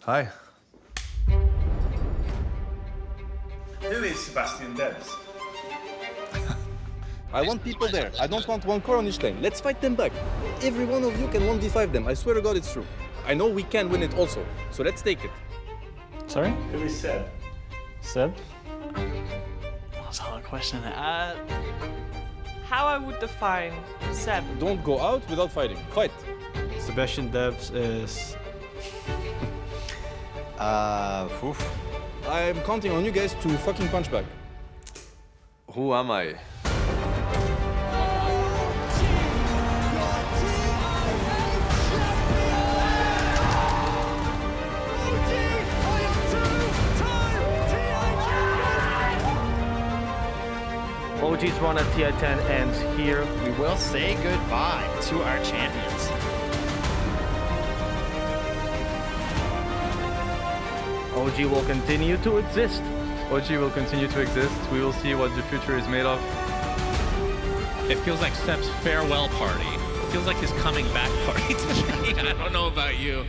Hi. Who is Sébastien Debs? I want people there. I don't want one core on each lane. Let's fight them back. Every one of you can 1v5 them. I swear to God it's true. I know we can win it also. So let's take it. Sorry? Who is Seb? Seb? That's a hard question. How I would define Seb? Don't go out without fighting. Fight. Sébastien Debs is... I'm counting on you guys to fucking punch back. Who am I? OG's run at TI-10 ends here. We will say goodbye to our champions. OG will continue to exist. OG will continue to exist. We will see what the future is made of. It feels like Seb's farewell party. It feels like his coming back party to me. I don't know about you.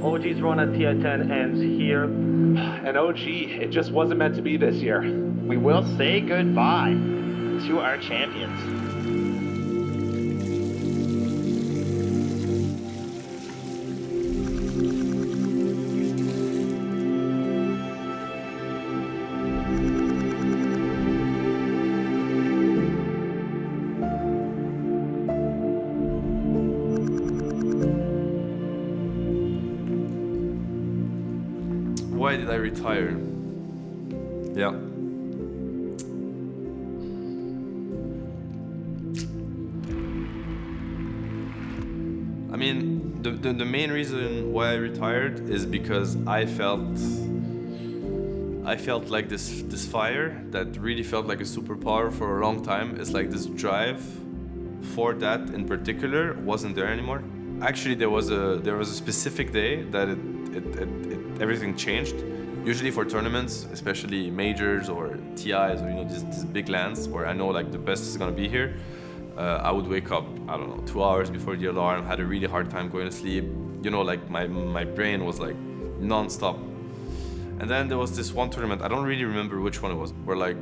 OG's run at TI-10 ends here. And OG, it just wasn't meant to be this year. We will say goodbye to our champions. Why did I retire? Yeah. I mean, the main reason why I retired is because I felt like this fire that really felt like a superpower for a long time. It's like this drive for that in particular wasn't there anymore. Actually, there was a specific day that everything changed. Usually for tournaments, especially majors or TIs or these big lands where I know like the best is gonna be here, I would wake up, I don't know, 2 hours before the alarm, had a really hard time going to sleep. Like my brain was like non-stop. And then there was this one tournament, I don't really remember which one it was, where like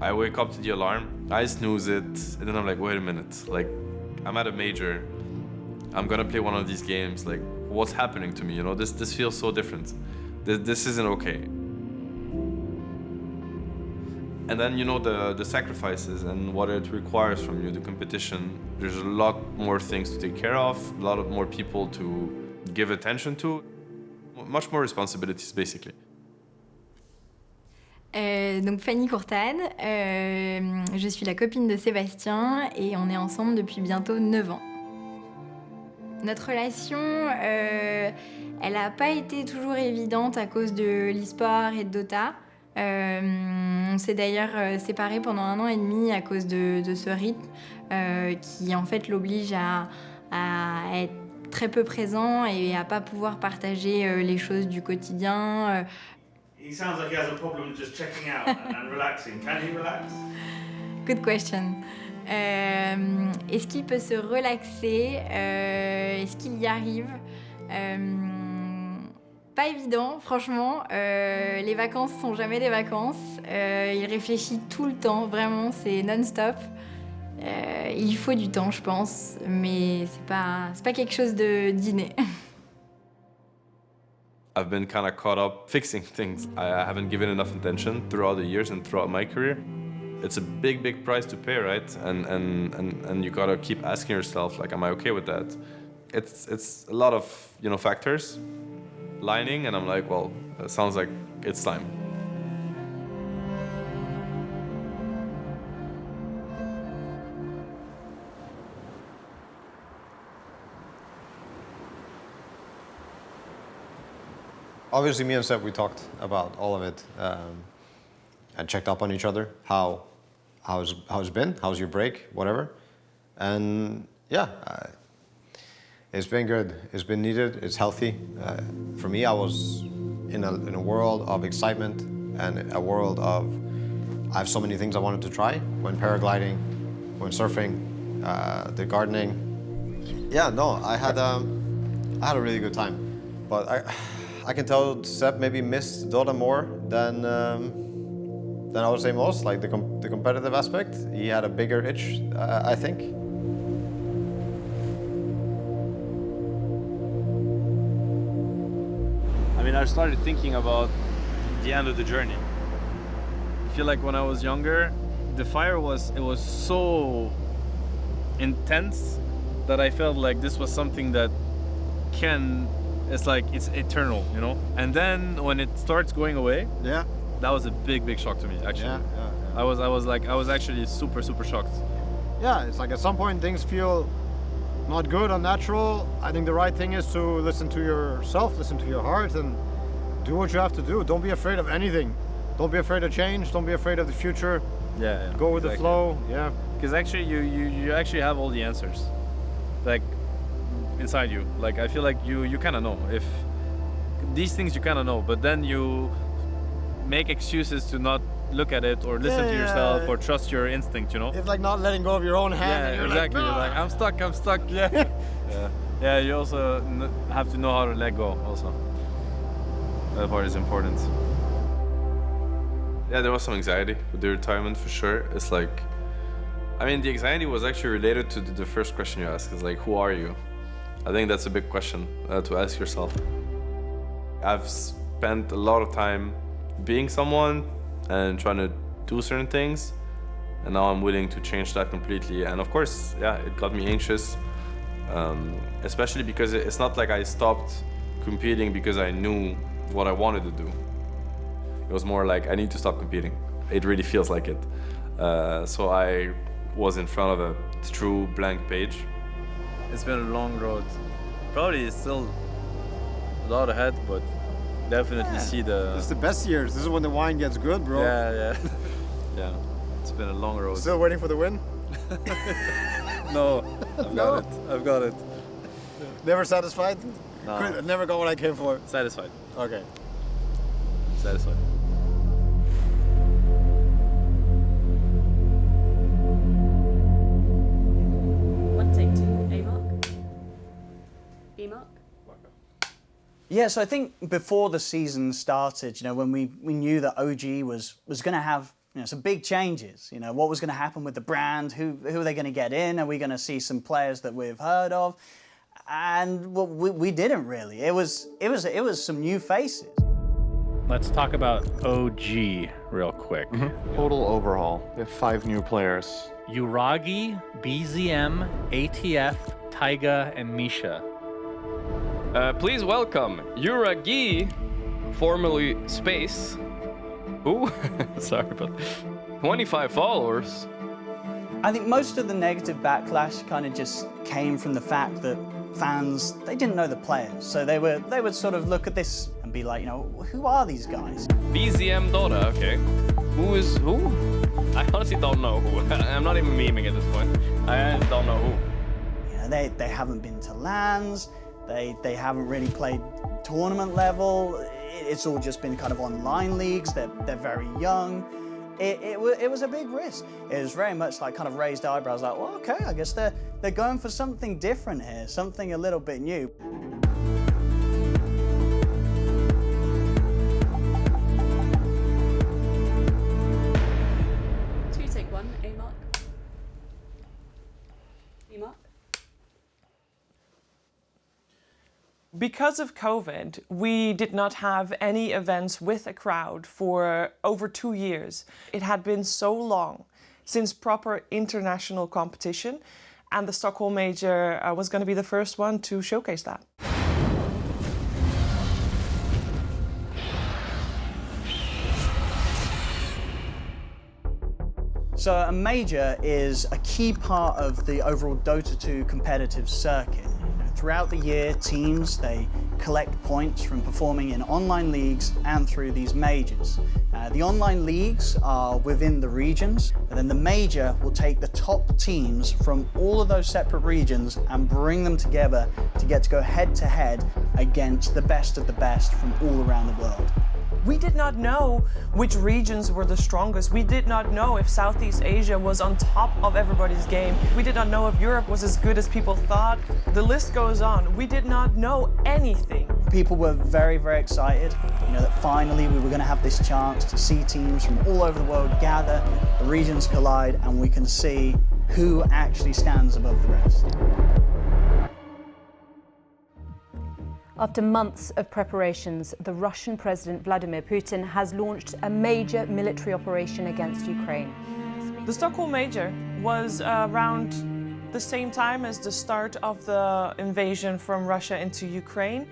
I wake up to the alarm, I snooze it, and then I'm like, wait a minute, like I'm at a major, I'm gonna play one of these games, like what's happening to me? This feels so different. This isn't okay. And then the sacrifices and what it requires from you, the competition. There's a lot more things to take care of, a lot more people to give attention to, much more responsibilities basically. Donc Fanny Courtade, je suis la copine de Sébastien et on est ensemble depuis bientôt 9 ans. Notre relation, elle n'a pas été toujours évidente à cause de l'e-sport et de Dota. On s'est d'ailleurs séparés pendant 1 an et demi à cause de ce rythme qui en fait l'oblige à être très peu présent et à pas pouvoir partager les choses du quotidien. He sounds like he has a problem just checking out and relaxing. Can he relax? Good question. Est-ce qu'il peut se relaxer? Est-ce qu'il y arrive? Pas évident, franchement. Les vacances sont jamais des vacances. Il réfléchit tout le temps, vraiment, c'est non-stop. Il faut du temps, je pense, mais c'est pas quelque chose de d'inné. I've been kind of caught up fixing things. I haven't given enough attention throughout the years and throughout my career. It's a big price to pay, right? And you gotta keep asking yourself, like, am I okay with that? It's a lot of factors lining, and I'm like, well, it sounds like it's time. obviously, me and Seb, we talked about all of it and checked up on each other. How's it been? How's your break? Whatever. And yeah, it's been good. It's been needed. It's healthy. For me, I was in a world of excitement and a world of I have so many things I wanted to try. When paragliding, when surfing, the gardening. Yeah, no, I had a really good time. But I can tell Seb maybe missed Dota more than I would say most, like the competitive aspect. He had a bigger itch, I think. I mean, I started thinking about the end of the journey. I feel like when I was younger, the fire was so intense that I felt like this was something that it's eternal, you know? And then when it starts going away, yeah, that was a big shock to me, actually. Yeah. I was actually super shocked. Yeah, it's like at some point things feel not good, unnatural. I think the right thing is to listen to yourself, listen to your heart, and do what you have to do. Don't be afraid of anything. Don't be afraid of change. Don't be afraid of the future. Yeah. Go with the flow. Yeah. Because actually, you actually have all the answers, like inside you. Like I feel like you kind of know if these things you kind of know, but then you make excuses to not look at it or listen to yourself or trust your instinct, you know? It's like not letting go of your own hand. Yeah, exactly. Like, you're like, I'm stuck. Yeah. Yeah, you also have to know how to let go also. That part is important. Yeah, there was some anxiety with the retirement for sure. It's like, I mean, the anxiety was actually related to the first question you asked. It's like, who are you? I think that's a big question to ask yourself. I've spent a lot of time being someone and trying to do certain things, and now I'm willing to change that completely. And of course, yeah, it got me anxious, especially because it's not like I stopped competing because I knew what I wanted to do. It was more like, I need to stop competing. It really feels like it. So I was in front of a true blank page. It's been a long road. Probably still a lot ahead, but definitely see the... It's the best years. This is when the wine gets good, bro. Yeah. Yeah, it's been a long road. Still waiting for the win? No, I've got it. Never satisfied? No. Never got what I came for? Satisfied. Okay. Satisfied. Yeah, so I think before the season started, when we knew that OG was going to have some big changes, what was going to happen with the brand, who are they going to get in, are we going to see some players that we've heard of, and well, we didn't really. It was some new faces. Let's talk about OG real quick. Total overhaul. We have 5 new players. Uragi, BZM, ATF, Taiga, and Misha. Please welcome Uragi, formerly Space. Ooh, sorry about that. 25 followers. I think most of the negative backlash kind of just came from the fact that fans, they didn't know the players. So they would sort of look at this and be like, who are these guys? BZM Dota, okay. Who is who? I honestly don't know who. I'm not even memeing at this point. I don't know who. They haven't been to LANs. They haven't really played tournament level. It's all just been kind of online leagues. They're very young. It was a big risk. It was very much like kind of raised eyebrows, like, well, okay, I guess they're going for something different here, something a little bit new. Two, take one, A-Mark. B-Mark. Because of COVID, we did not have any events with a crowd for over 2 years. It had been so long since proper international competition, and the Stockholm Major was going to be the first one to showcase that. So a major is a key part of the overall Dota 2 competitive circuit. Throughout the year, teams, they collect points from performing in online leagues and through these majors. The online leagues are within the regions, and then the major will take the top teams from all of those separate regions and bring them together to get to go head-to-head against the best of the best from all around the world. We did not know which regions were the strongest. We did not know if Southeast Asia was on top of everybody's game. We did not know if Europe was as good as people thought. The list goes on. We did not know anything. People were very, very excited, that finally we were going to have this chance to see teams from all over the world gather, the regions collide, and we can see who actually stands above the rest. After months of preparations, the Russian President Vladimir Putin has launched a major military operation against Ukraine. The Stockholm Major was around the same time as the start of the invasion from Russia into Ukraine,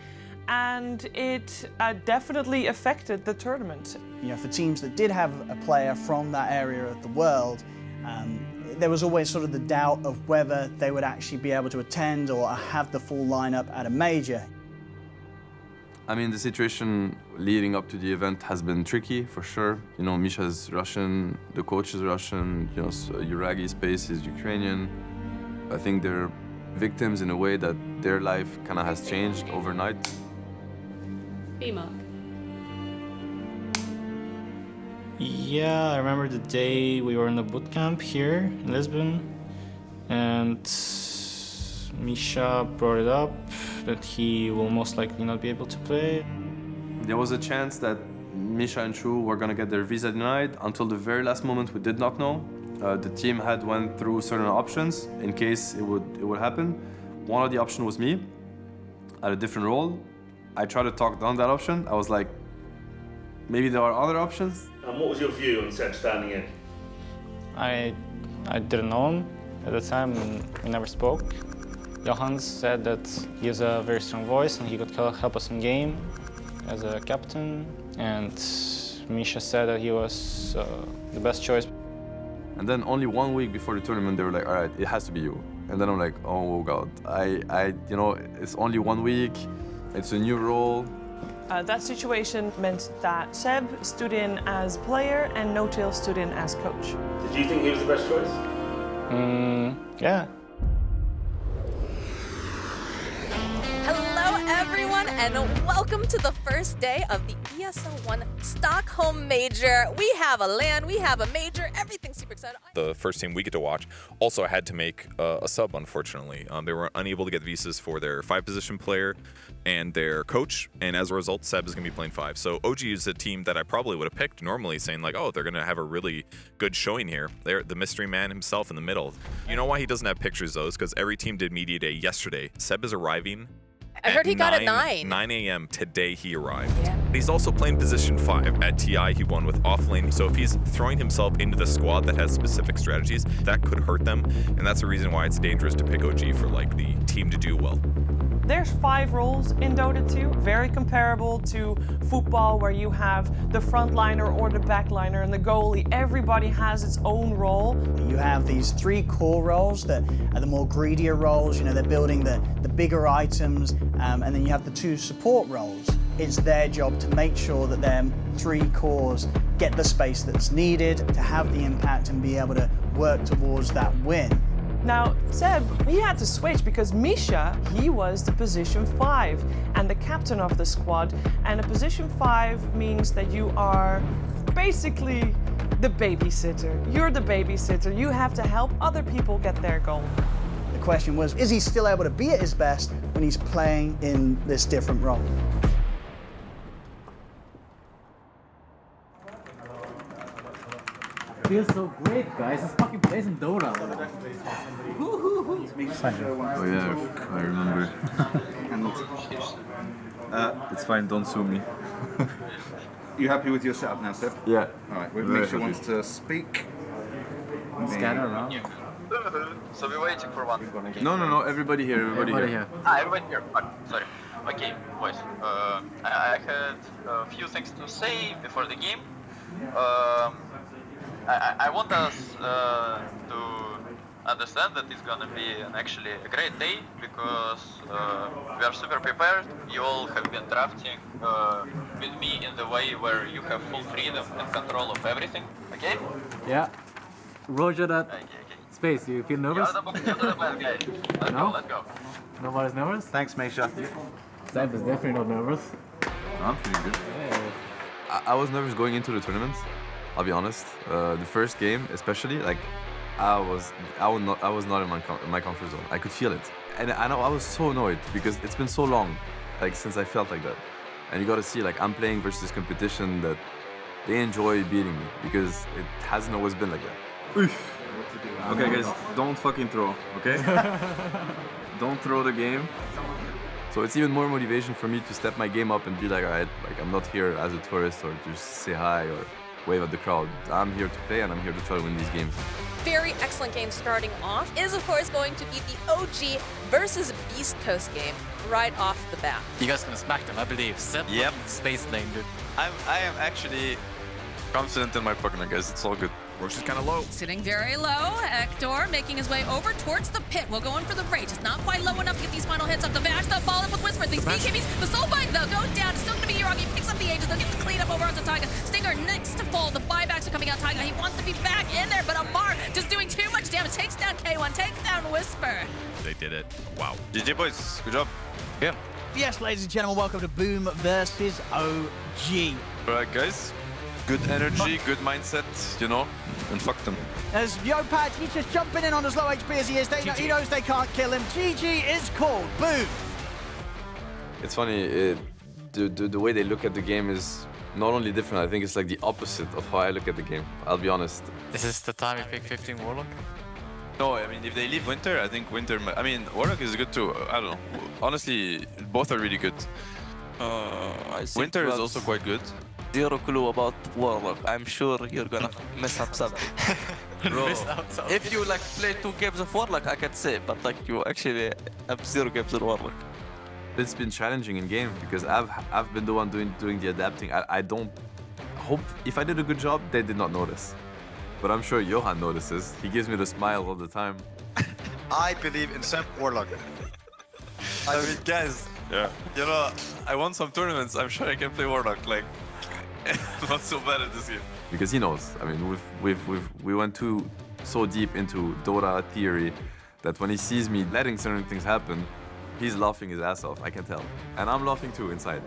and it definitely affected the tournament. For teams that did have a player from that area of the world, there was always sort of the doubt of whether they would actually be able to attend or have the full lineup at a major. I mean, the situation leading up to the event has been tricky, for sure. Misha's Russian, the coach is Russian, Yuragi Space is Ukrainian. I think they're victims in a way that their life kind of has changed overnight. B-Mark. Yeah, I remember the day we were in the boot camp here in Lisbon, and Misha brought it up that he will most likely not be able to play. There was a chance that Misha and Chu were going to get their visa denied. Until the very last moment, we did not know. The team had went through certain options in case it would happen. One of the options was me, at a different role. I tried to talk down that option. I was like, maybe there are other options. And what was your view on Seb standing in? I didn't know him at the time, and we never spoke. Johans said that he has a very strong voice and he could help us in game as a captain. And Misha said that he was the best choice. And then only 1 week before the tournament, they were like, all right, it has to be you. And then I'm like, oh God, it's only 1 week, it's a new role. That situation meant that Seb stood in as player and No-Tail stood in as coach. Did you think he was the best choice? Yeah. Hello everyone and welcome to the first day of the ESL 1 Stockholm Major. We have a LAN, we have a major, everything's super exciting. The first team we get to watch also had to make a sub, unfortunately. They were unable to get visas for their 5-position player and their coach, and as a result, Seb is going to be playing 5. So OG is a team that I probably would have picked normally, saying like, oh, they're going to have a really good showing here. They're the mystery man himself in the middle. You know why he doesn't have pictures, though? Is because every team did media day yesterday. Seb is arriving. I heard he got at 9. 9 a.m. today he arrived. Yeah. He's also playing position 5. At TI, he won with offlane. So if he's throwing himself into the squad that has specific strategies, that could hurt them. And that's the reason why it's dangerous to pick OG for like the team to do well. There's 5 roles in Dota 2, very comparable to football where you have the frontliner or the backliner and the goalie. Everybody has its own role. You have these 3 core roles that are the more greedier roles, they're building the bigger items, and then you have the 2 support roles. It's their job to make sure that them 3 cores get the space that's needed to have the impact and be able to work towards that win. Now, Seb, he had to switch because Misha, he was the position 5 and the captain of the squad. And a position 5 means that you are basically the babysitter. You're the babysitter. You have to help other people get their goal. The question was, is he still able to be at his best when he's playing in this different role? Feels so great, guys. Let's fucking play some Dota. Oh yeah, I remember. It's fine, don't sue me. You happy with your setup now, Seb? Yeah. Alright, Misha wants to speak. Scanner around. So we're waiting for one. No, everybody here, everybody here. Everybody here. Sorry. Okay, boys. I had a few things to say before the game. I want us to understand that it's gonna be actually a great day because we are super prepared. You all have been drafting with me in the way where you have full freedom and control of everything. Okay? Yeah. Roger that. Space, you feel nervous? You're the bad guy. Let's go. Nobody's nervous? Thanks, Misha. Seb is definitely not nervous. I'm feeling good. I was nervous going into the tournament. I'll be honest. The first game, especially, like I was not in my comfort zone. I could feel it, and I know I was so annoyed because it's been so long, like since I felt like that. And you got to see, like I'm playing versus competition that they enjoy beating me because it hasn't always been like that. Okay, guys, don't fucking throw, okay? Don't throw the game. So it's even more motivation for me to step my game up and be like, alright, like I'm not here as a tourist or just say hi or wave at the crowd. I'm here to play and I'm here to try to win these games. Very excellent game starting off is, of course, going to be the OG versus Beast Coast game right off the bat. You guys gonna smack them, I believe. Yep. Space lane, dude. I am actually confident in my partner, guys. It's all good. Roche is kind of low. Sitting very low. Hector making his way over towards the pit. We'll go in for the rage. It's not quite low enough to get these final hits up the Vash. They'll follow up with Whisper. These BKBs, the Soul Bind, though, go down. It's still going to be Yuragi. Picks up the Aegis. They'll get the cleanup over onto Taiga. Stinger next to fall. The buybacks are coming out. Taiga, he wants to be back in there, but Amar just doing too much damage. Takes down K1, takes down Whisper. They did it. Wow. GG, boys. Good job. Yeah. Yes, ladies and gentlemen, welcome to Boom versus OG. Alright, guys. Good energy, good mindset, you know, and fuck them. As Yopad, he's just jumping in on as low HP as he is. He knows they can't kill him. GG is called. Boom. It's funny, the way they look at the game is not only different, I think it's like the opposite of how I look at the game. I'll be honest. Is this the time you pick 15 Warlock? No, I mean, if they leave Winter, I think Winter... I mean, Warlock is good too. I don't know. Honestly, both are really good. Winter is also quite good. Zero clue about Warlock. I'm sure you're gonna mess up something. Bro, if you like play 2 games of Warlock, I can say, but like you actually have 0 games of Warlock. It's been challenging in game because I've been the one doing the adapting. I don't hope if I did a good job, they did not notice. But I'm sure Johan notices. He gives me the smile all the time. I believe in Seb Warlock. I mean, guys, you know, I won some tournaments. I'm sure I can play Warlock. Like, not so bad at this game. Because he knows. I mean, we went so deep into Dota theory that when he sees me letting certain things happen, he's laughing his ass off. I can tell, and I'm laughing too inside.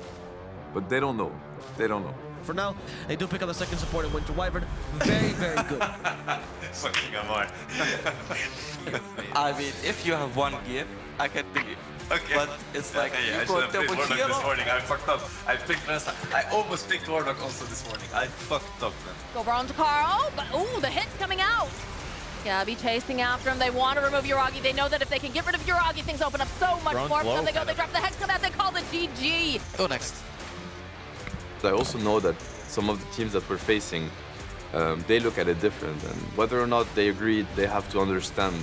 But they don't know. They don't know. For now, they do pick up the second support in Winter Wyvern. Very, very good. Fucking Amar. I mean, if you have 1 game, I can believe. Okay. But it's like I you should go have played double Warlock hero. this morning. I fucked up. I picked last time. I almost picked Warlock also this morning. I fucked up, man. Go over onto Carl, but ooh, the hit's coming out. Gabby chasing after him. They want to remove Yuragi. They know that if they can get rid of Yuragi, things open up so much more for them. They go, they drop the Hex Combat, they call the GG. Go next. I also know that some of the teams that we're facing, they look at it different, and whether or not they agree, they have to understand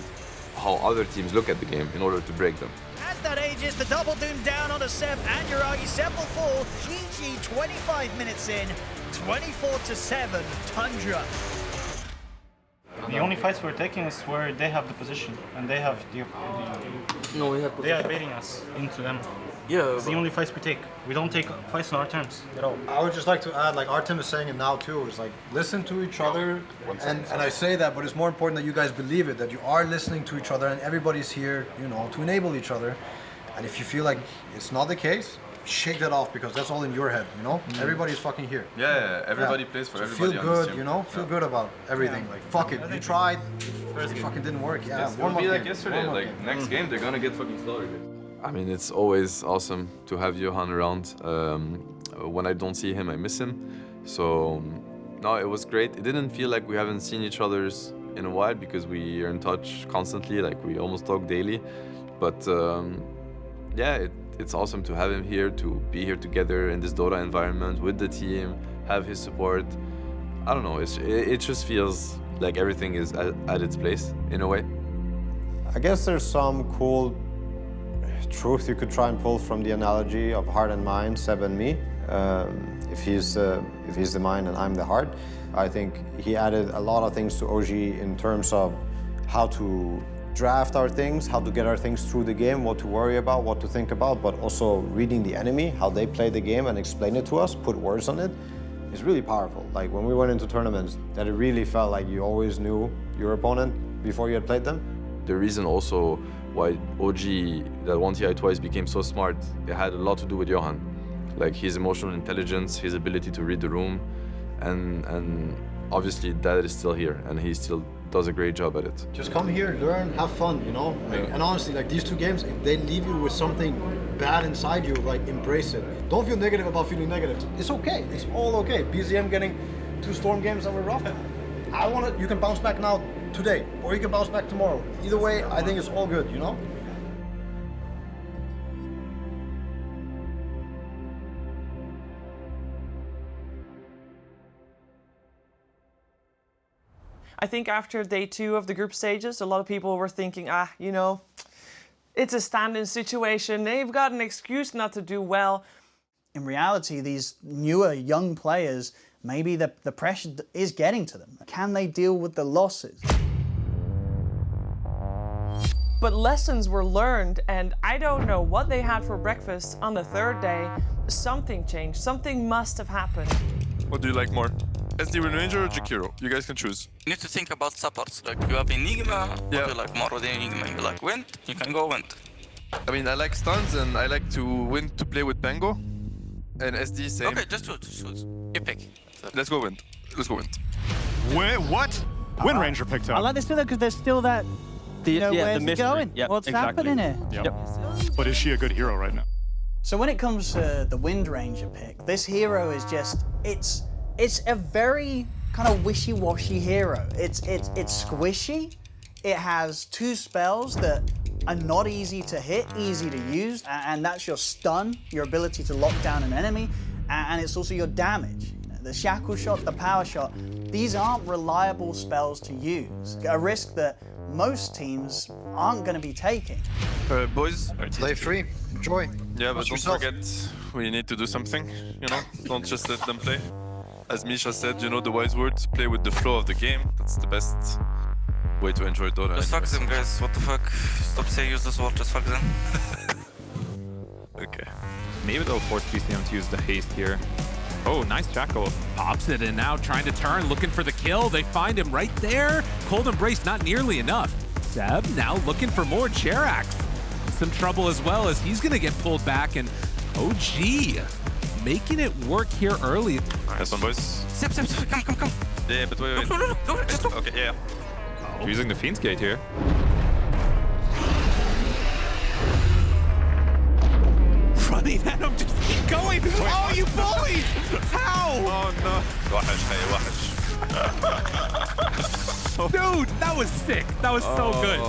how other teams look at the game in order to break them. As that ages, the double doom down onto Seb and Yuragi. Seb will fall. GG 25 minutes in, 24-7, Tundra. The only fights we're taking is where they have the position and they have the no, we have they are baiting us into them. Yeah, it's the only fights we take. We don't take fights on our terms at all. I would just like to add, like Artem is saying it now too, is like listen to each other, and I say that, but it's more important that you guys believe it, that you are listening to each other, and everybody's here, you know, to enable each other. And if you feel like it's not the case, shake that off because that's all in your head, you know. Everybody's fucking here. Yeah, everybody plays for so everybody. Feel good, you know. Feel good about everything. Like fuck it, you tried, it fucking didn't work. Yeah, It's gonna be like yesterday. Like next game, they're gonna get fucking slaughtered. I mean, it's always awesome to have Johan around. When I don't see him, I miss him. So, no, it was great. It didn't feel like we haven't seen each other's in a while because we are in touch constantly. Like we almost talk daily. But yeah, it's awesome to have him here, to be here together in this Dota environment with the team, have his support. I don't know. It just feels like everything is at its place in a way. I guess there's some cool truth you could try and pull from the analogy of heart and mind, Seb and me. If he's the mind and I'm the heart, I think he added a lot of things to OG in terms of how to draft our things, how to get our things through the game, what to worry about, what to think about, but also reading the enemy, how they play the game and explain it to us, put words on it. It's really powerful. Like when we went into tournaments, that it really felt like you always knew your opponent before you had played them. The reason also why OG, that won TI twice, became so smart, it had a lot to do with Johan. Like his emotional intelligence, his ability to read the room, and obviously that is still here, and he still does a great job at it. Just come here, learn, have fun, you know? Like, and honestly, like these two games, if they leave you with something bad inside you, like embrace it. Don't feel negative about feeling negative. It's okay, it's all okay. BZM getting 2 Storm games that were rough. You can bounce back now today, or you can bounce back tomorrow. Either way, I think it's all good, you know? I think after day 2 of the group stages, a lot of people were thinking, you know, it's a stand-in situation. They've got an excuse not to do well. In reality, these newer, young players, maybe the pressure is getting to them. Can they deal with the losses? But lessons were learned, and I don't know what they had for breakfast on the 3rd day. Something changed. Something must have happened. What do you like more? SD Wind Ranger or Jakiro? You guys can choose. You need to think about supports. Like you have Enigma, what do you like more with Enigma? You like Wind, you can go Wind. I mean, I like stuns and I like to Wind to play with Pango. And SD same. Okay, just choose. You pick. Let's go Wind. Let's go Wind. Wait, what? Wind Ranger picked up. I like this too because there's still that, where's it going? Yep, What's exactly. happening here? Yep. But is she a good hero right now? So when it comes to the Wind Ranger pick, this hero is just, it's a very kind of wishy-washy hero. It's squishy. It has 2 spells that are not easy to hit, easy to use, and that's your stun, your ability to lock down an enemy, and it's also your damage. The shackle shot, the power shot, these aren't reliable spells to use. A risk that most teams aren't going to be taking. Boys, play free, enjoy. Yeah, but don't forget, we need to do something, you know? Don't just let them play. As Misha said, you know the wise words, play with the flow of the game. That's the best way to enjoy Dota. Just fuck them, guys. What the fuck? Stop saying useless word, just fuck them. Okay. Maybe they'll force BCM to use the haste here. Oh, nice Jackal. Pops it and now trying to turn, looking for the kill. They find him right there. Cold Embrace not nearly enough. Seb now looking for more Cherax. Some trouble as well as he's gonna get pulled back, and OG making it work here early. Nice one, boys. Seb, come. Yeah, but wait. Look, just look. Okay, yeah. Oh. Using the Fiend's Gate here. Running at him, just keep going. Oh, you bullied! How? Oh no. وحش هي وحش. Dude, that was sick. That was so good.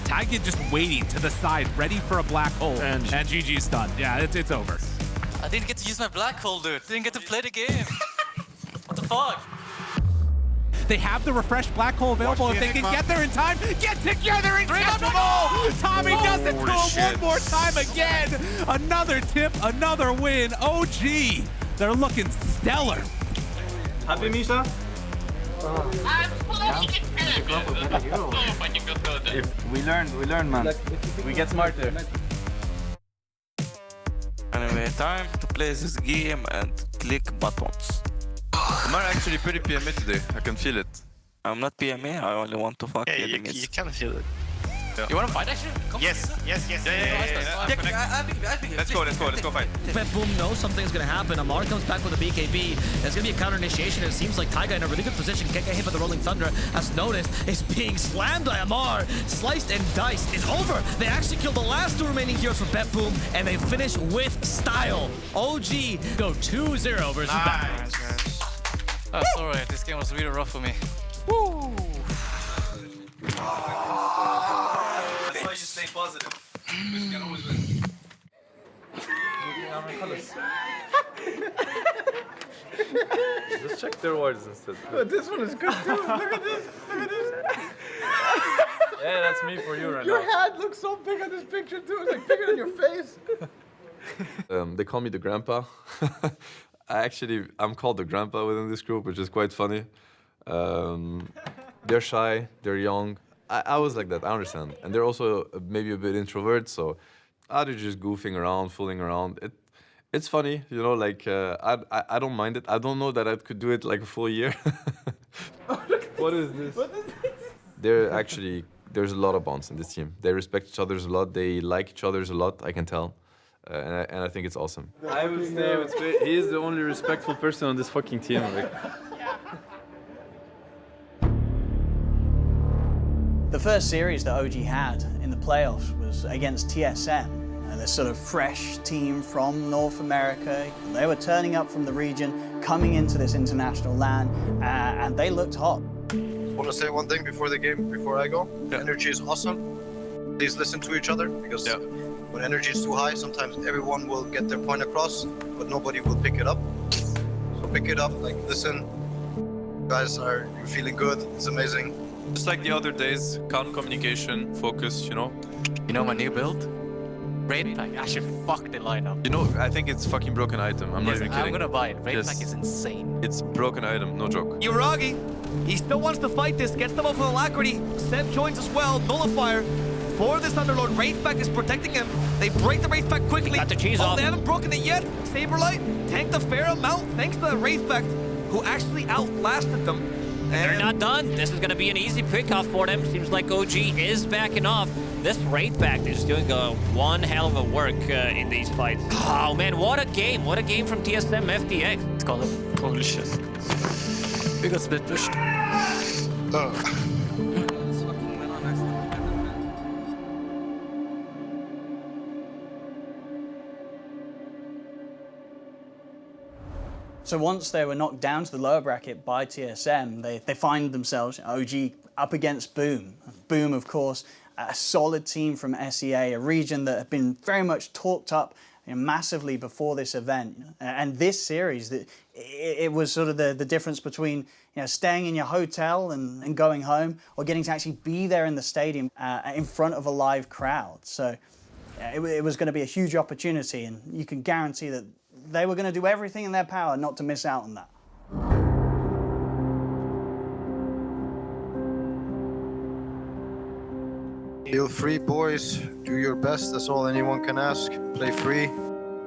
Tagged just waiting to the side, ready for a black hole. And GG's done. Yeah, it's over. I didn't get to use my black hole, dude. Didn't get to play the game. What the fuck? They have the refreshed black hole available. If they can get there in time, get together and catch them all! Tommy does it to him one more time again. Another tip, another win. OG, they're looking stellar. Happy, Misha? We learn, man. We get smarter. Anyway, time to play this game and click buttons. I'm actually pretty PMA today. I can feel it. I'm not PMA, I only want to fuck you can feel it. Yeah. You want to fight actually? Yes. Let's go fight. Boom knows something's gonna happen. Amar comes back with a BKB. There's gonna be a counter initiation. It seems like Taiga in a really good position. Can't get hit by the Rolling Thunder. As noticed, is being slammed by Amar. Sliced and diced. It's over. They actually killed the last 2 remaining heroes for Bet Boom, and they finish with style. OG go 2-0 versus Bet. That's alright. This game was really rough for me. Woo! That's why you stay positive. You can always win. Just check their words instead. But this one is good too. Look at this. Look at this. Yeah, that's me for you right Your now. head looks so big on this picture too. It's like bigger than your face. They call me the grandpa. I'm called the grandpa within this group, which is quite funny. They're shy, they're young. I was like that, I understand. And they're also maybe a bit introvert, so they're just goofing around, fooling around. It's funny, you know, like, I don't mind it. I don't know that I could do it like a full year. What is this? There's a lot of bonds in this team. They respect each other a lot, they like each other a lot, I can tell. And I think it's awesome. I would say he is the only respectful person on this fucking team. Like. The first series that OG had in the playoffs was against TSM, this sort of fresh team from North America. They were turning up from the region, coming into this international LAN, and they looked hot. I want to say one thing before the game, before I go. Yeah. Energy is awesome. Please listen to each other, because when energy is too high, sometimes everyone will get their point across, but nobody will pick it up. So pick it up, like listen. You guys, you're feeling good, it's amazing. Just like the other days, calm communication, focus, you know? You know my new build? Raid Pack, I should fuck the lineup. You know, I think it's fucking broken item. I'm not even kidding. I'm gonna buy it. Raid Pack is insane. It's broken item, no joke. Uragi, he still wants to fight this, gets them off with alacrity. Seb joins as well, nullifier. For this Underlord, Wraithback is protecting him. They break the Wraithback quickly. Got the cheese off. They haven't broken it yet. Saberlight tanked a fair amount thanks to the Wraithback, who actually outlasted them. They're not done. This is going to be an easy pick-off for them. Seems like OG is backing off. This Wraithback is doing one hell of a work in these fights. Oh man, what a game. What a game from TSM FTX. It's called a bullshit. We got split pushed. So once they were knocked down to the lower bracket by TSM, they find themselves, OG, up against Boom. Boom, of course, a solid team from SEA, a region that had been very much talked up massively before this event. And this series, it was sort of the difference between staying in your hotel and going home, or getting to actually be there in the stadium in front of a live crowd. So it was going to be a huge opportunity, and you can guarantee that they were going to do everything in their power not to miss out on that. Feel free, boys. Do your best. That's all anyone can ask. Play free.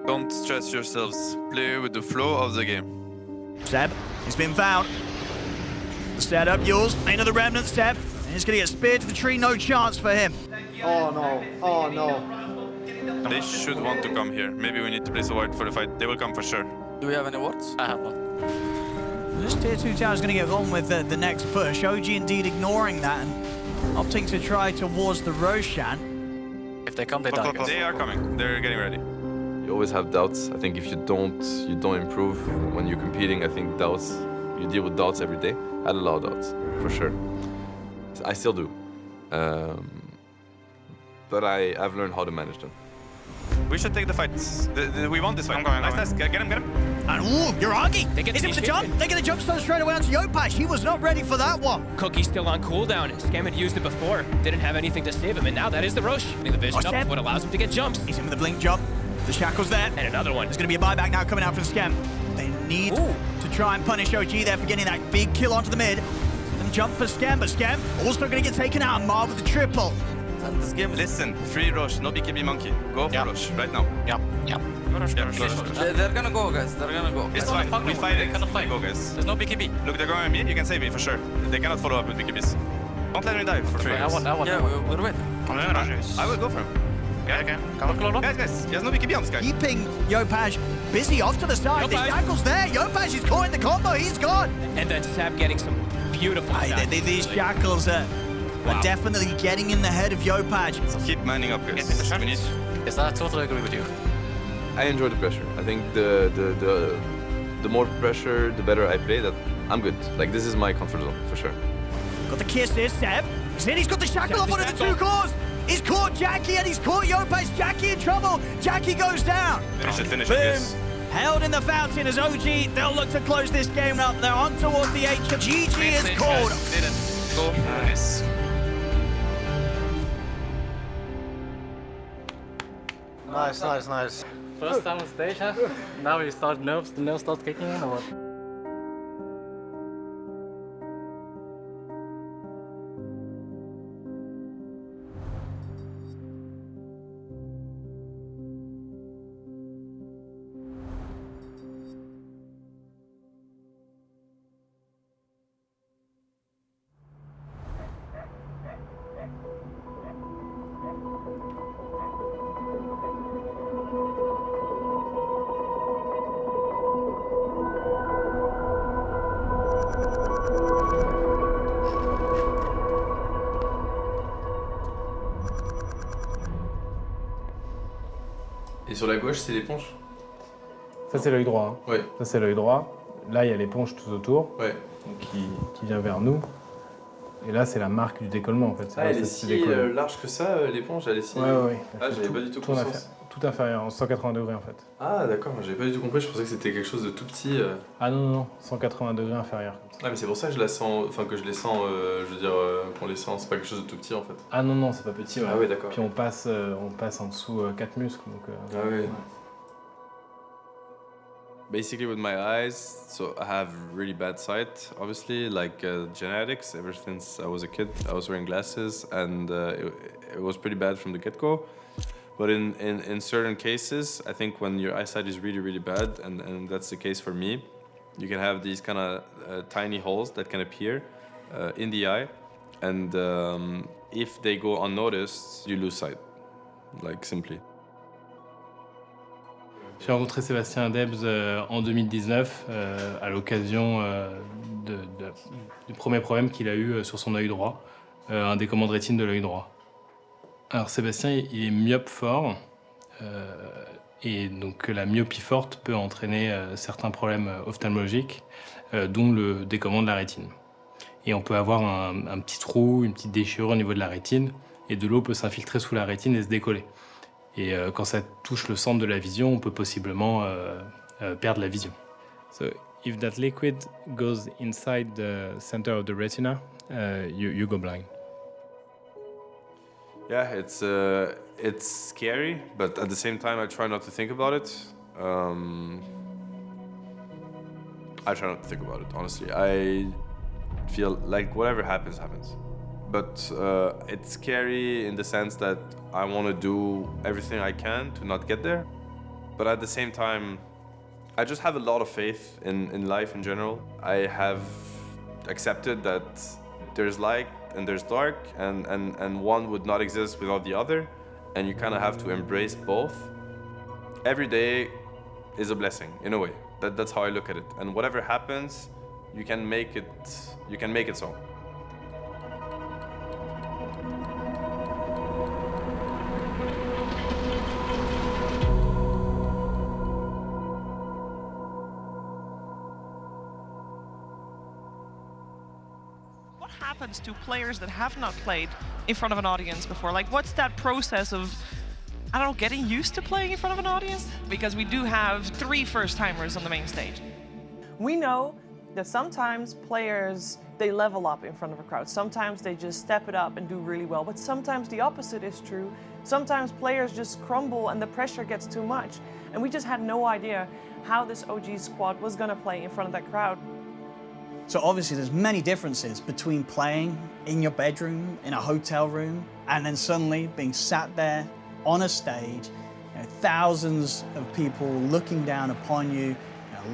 Don't stress yourselves. Play with the flow of the game. Seb, he's been found. The setup, yours. Another remnant, Seb. And he's going to get speared to the tree. No chance for him. Oh, no. Oh, no. They should want to come here. Maybe we need to place a ward for the fight. They will come for sure. Do we have any wards? I have one. This tier 2 tower is going to get on with the next push. OG indeed ignoring that and opting to try towards the Roshan. If they come, they die. They are coming. They're getting ready. You always have doubts. I think if you don't improve when you're competing. I think doubts, you deal with doubts every day. I had a lot of doubts, for sure. I still do. But I've learned how to manage them. We should take the fight. We want this fight. Nice. Get him. And ooh, Uragi! Hit him with the jump! They're going to jump stone straight away onto Yopash. He was not ready for that one. Cookie's still on cooldown. Scam had used it before. Didn't have anything to save him, and now that is the Rosh. The vision up is what allows him to get jumps. He's in with the blink jump. The shackle's there. And another one. There's going to be a buyback now coming out from Scam. They need to try and punish OG there for getting that big kill onto the mid. And jump for Scam, but Scam also going to get taken out. Mar with the triple. This game, listen, free Rosh, no BKB monkey. Go for Rosh, right now. Yep. Go Rosh. They're gonna go, guys. They're gonna go. It's fine. We fight it. Go, guys. There's no BKB. Look, they're going on me. You can save me for sure. They cannot follow up with BKBs. Don't let me die for free. I want. Yeah, we're waiting. I will go for him. Okay. Guys. He has no BKB on this guy. Keeping Yopash busy off to the side. The shackle's there. Yopash is caught in the combo. He's gone. And then Sab getting some beautiful these shackles are definitely getting in the head of Yopash. So keep manning up, guys. Yes, I totally agree with you. I enjoy the pressure. I think the more pressure, the better I play. That I'm good. Like, this is my comfort zone for sure. Got the kisses, Seb. He's got the shackle on one of the two cores. He's caught Jackie and he's caught Yopash. Jackie in trouble. Jackie goes down. Finish it. Held in the fountain as OG. They'll look to close this game up. They're on towards the H. GG is called. Go. Nice. Nice, nice, nice. First time on stage, huh? Now you start the nerves start kicking in or what? Et sur la gauche, c'est l'éponge? Ça, c'est l'œil droit. Hein. Ouais. Ça, c'est l'œil droit. Là, il y a l'éponge tout autour, ouais. Donc, qui vient vers nous. Et là, c'est la marque du décollement, en fait. Ah, elle est si large que ça, l'éponge, elle est si... Ouais. Ah, j'avais pas du tout conscience. Tout inférieur, en 180 degrés, en fait. Ah, d'accord, j'avais pas du tout compris, je pensais que c'était quelque chose de tout petit. Ah non, 180 degrés inférieur. Ah, mais c'est pour ça que je la sens, enfin que je les sens, je veux dire, qu'on les sent, c'est pas quelque chose de tout petit en fait. Ah non, c'est pas petit, ouais. Ah oui, d'accord. Puis on passe en dessous 4 muscles, donc... Ah oui. Ouais. Basically with my eyes, so I have really bad sight, obviously, like genetics. Ever since I was a kid, I was wearing glasses, and it was pretty bad from the get-go. But in certain cases, I think when your eyesight is really, really bad, and that's the case for me, you can have these kind of tiny holes that can appear in the eye, and if they go unnoticed, you lose sight, like simply. J'ai rencontré Sébastien Debs en 2019 à l'occasion du premier problème qu'il a eu sur son œil droit, un décollement de rétine de l'œil droit. Alors Sébastien, il est myope fort, et donc la myopie forte peut entraîner certains problèmes ophtalmologiques, dont le décollement de la rétine. Et on peut avoir un petit trou, une petite déchirure au niveau de la rétine, et de l'eau peut s'infiltrer sous la rétine et se décoller. Et quand ça touche le centre de la vision, on peut possiblement perdre la vision. So if that liquid goes inside the center of the retina, you go blind. Yeah, it's scary, but at the same time, I try not to think about it. I try not to think about it, honestly. I feel like whatever happens, happens. But it's scary in the sense that I want to do everything I can to not get there. But at the same time, I just have a lot of faith in life in general. I have accepted that there's light and there's dark, and one would not exist without the other, and you kind of have to embrace both. Every day is a blessing, in a way. That's how I look at it. And whatever happens, you can make it so. What happens to players that have not played in front of an audience before? Like, what's that process of, I don't know, getting used to playing in front of an audience? Because we do have 3 first-timers on the main stage. We know that sometimes players, they level up in front of a crowd. Sometimes they just step it up and do really well, but sometimes the opposite is true. Sometimes players just crumble and the pressure gets too much. And we just had no idea how this OG squad was gonna play in front of that crowd. So obviously there's many differences between playing in your bedroom, in a hotel room, and then suddenly being sat there on a stage, thousands of people looking down upon you,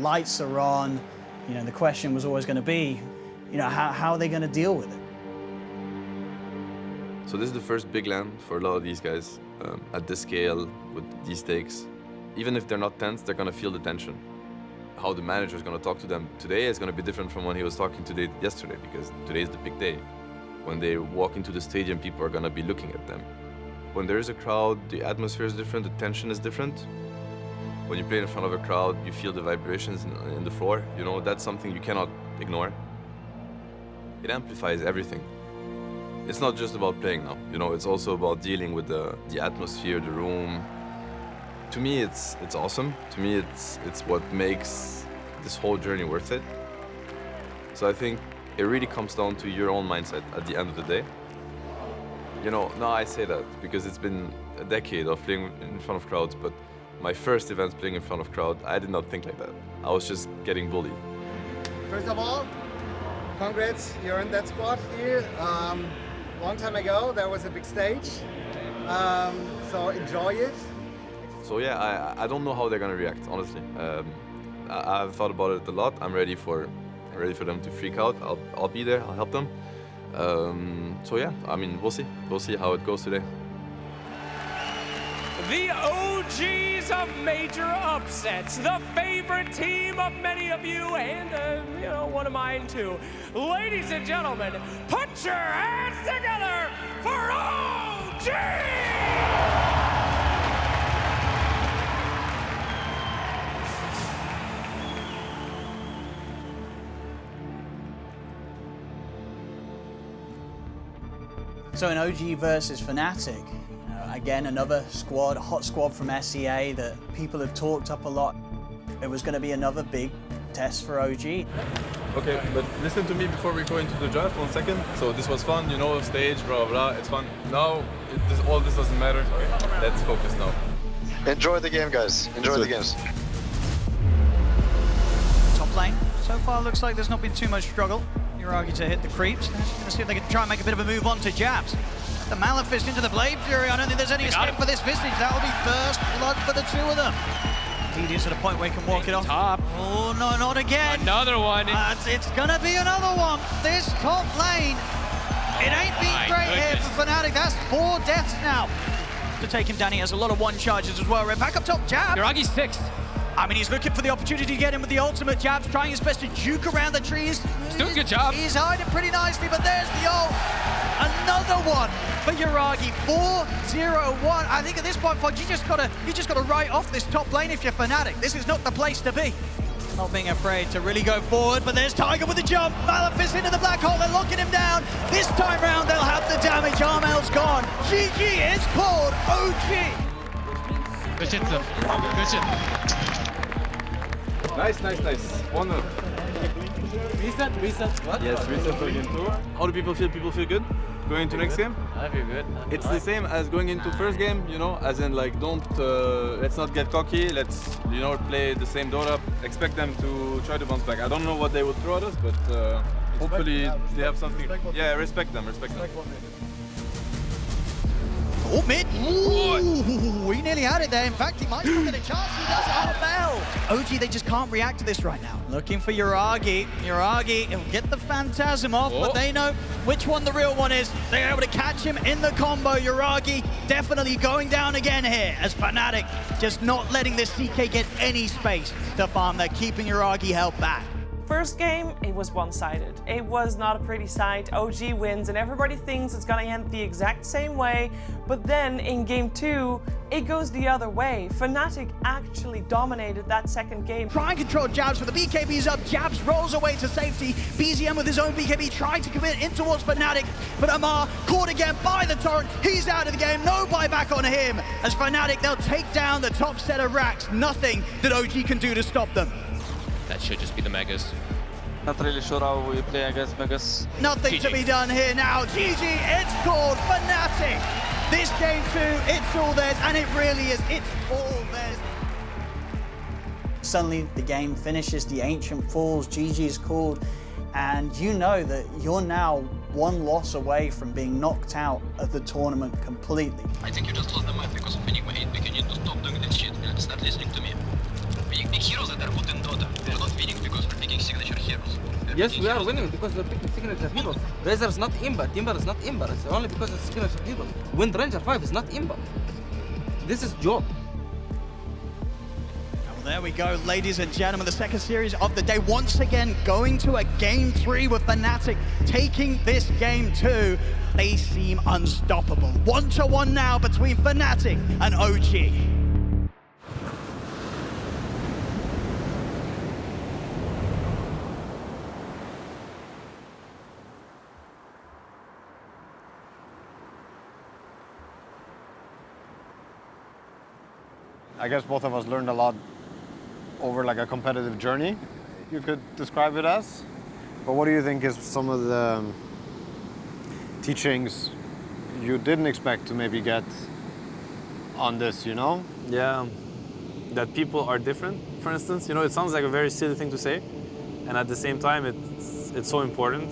lights are on. The question was always going to be, how are they going to deal with it? So this is the first big land for a lot of these guys at this scale with these stakes. Even if they're not tense, they're going to feel the tension. How the manager is going to talk to them today is going to be different from when he was talking yesterday, because today is the big day. When they walk into the stadium, people are going to be looking at them. When there is a crowd, the atmosphere is different, the tension is different. When you play in front of a crowd, you feel the vibrations in the floor. That's something you cannot ignore. It amplifies everything. It's not just about playing now. It's also about dealing with the atmosphere, the room. To me, it's awesome. To me, it's what makes this whole journey worth it. So I think it really comes down to your own mindset at the end of the day. Now I say that because it's been a decade of playing in front of crowds, but my first event playing in front of crowd, I did not think like that. I was just getting bullied. First of all, congrats, you're in that spot here. Long time ago, there was a big stage, so enjoy it. So yeah, I don't know how they're gonna react, honestly. I've thought about it a lot. I'm ready for them to freak out. I'll be there. I'll help them. So yeah, I mean, we'll see. We'll see how it goes today. The OGs of major upsets, the favorite team of many of you, and you know, one of mine too. Ladies and gentlemen, put your hands together for OG! So in OG versus Fnatic, again, another squad, hot squad from SEA that people have talked up a lot. It was going to be another big test for OG. Okay, but listen to me before we go into the draft 1 second. So this was fun, you know, stage, blah, blah, it's fun. Now, all this doesn't matter. Let's focus now. Enjoy the game, guys. Enjoy the games. Top lane, so far looks like there's not been too much struggle. Yuragi to hit the creeps. They're going to see if they can try and make a bit of a move on to Jabs. The Maleficent into the Blade Fury. I don't think there's any escape for this Vistage. That will be first blood for the two of them. Tedious at a point where he can walk it off. Top. Oh, no, not again. Another one. It's going to be another one. This top lane. It ain't been great here for Fnatic. That's 4 deaths now. To take him down, he has a lot of one charges as well. Red back up top, Jab. Yuragi's 6. I mean, he's looking for the opportunity to get in with the ultimate. Jabs trying his best to juke around the trees. He's doing a good job. He's hiding pretty nicely, but there's the ult. Another one for Yuragi. 4-0-1. I think at this point, Fudge, you just gotta write off this top lane if you're Fnatic. This is not the place to be. Not being afraid to really go forward, but there's Tiger with the jump. Maleficent into the black hole. They're locking him down. This time round, they'll have the damage. Armel's gone. GG is called OG. Good shit, sir. Good shit. Nice. 1-0. Reset. What? Yes, reset for game 2. How do people feel? People feel good going into next game? I feel good. It's the same as going into first game, you know, as in like let's not get cocky. Let's, you know, play the same Dota. Expect them to try to bounce back. I don't know what they would throw at us, but hopefully they have something. Yeah, respect them. Oh, mid. Ooh, he nearly had it there. In fact, he might still get a chance. He does Armel. OG, they just can't react to this right now. Looking for Yuragi. Yuragi, he'll get the Phantasm off, but they know which one the real one is. They're able to catch him in the combo. Yuragi definitely going down again here as Fnatic just not letting this CK get any space to farm. They're keeping Yuragi held back. First game, it was one-sided. It was not a pretty sight. OG wins, and everybody thinks it's gonna end the exact same way, but then in game 2, it goes the other way. Fnatic actually dominated that second game. Try and control Jabs, but the BKB's up. Jabs rolls away to safety. BZM with his own BKB trying to commit in towards Fnatic, but Amar caught again by the torrent. He's out of the game. No buyback on him. As Fnatic, they'll take down the top set of racks. Nothing that OG can do to stop them. That should just be the Megas. Not really sure how we play against Megas. Nothing to be done here now. GG, it's called Fnatic. This game 2, it's all theirs, and it really is. It's all theirs. Suddenly, the game finishes, the Ancient falls, GG is called, and you know that you're now 1 loss away from being knocked out of the tournament completely. I think you just lost the match because of Enigma 8 because you need to stop doing this shit and start listening to me. We pick heroes that are good in Dota. We're not winning because we're picking signature heroes. Yes, we are winning because we're picking signature heroes. Razor is not Imba, Timber is not Imba. It's only because it's signature heroes. Wind Ranger 5 is not Imba. This is job. Well, there we go, ladies and gentlemen. The second series of the day once again going to a game 3 with Fnatic taking this game 2. They seem unstoppable. 1-1 now between Fnatic and OG. I guess both of us learned a lot over like a competitive journey, you could describe it as. But what do you think is some of the teachings you didn't expect to maybe get on this, you know? Yeah, that people are different, for instance. You know, it sounds like a very silly thing to say, and at the same time, it's so important